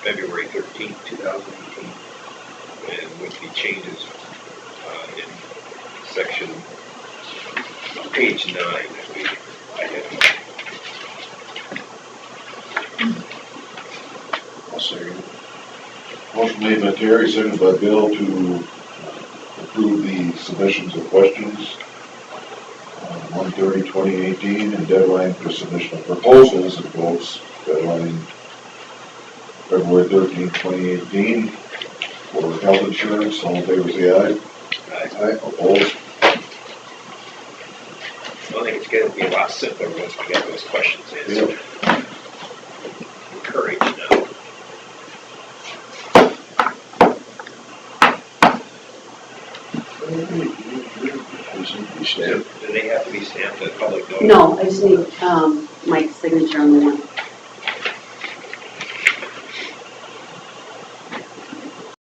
February 13th, 2018, and with the changes in section page 9 that we identified. I'll second. Motion made by Terry, seconded by Bill to approve the submissions of questions on 1/30/2018 and deadline for submission of proposals and quotes, deadline February 13th, 2018 for health insurance. All in favor, say aye. Aye. Opposed? I think it's it'll be a lot simpler once we get those questions answered. Encouraged now. You stand. Do they have to be stamped at public notice? No, I just need, Mike's signature on the one.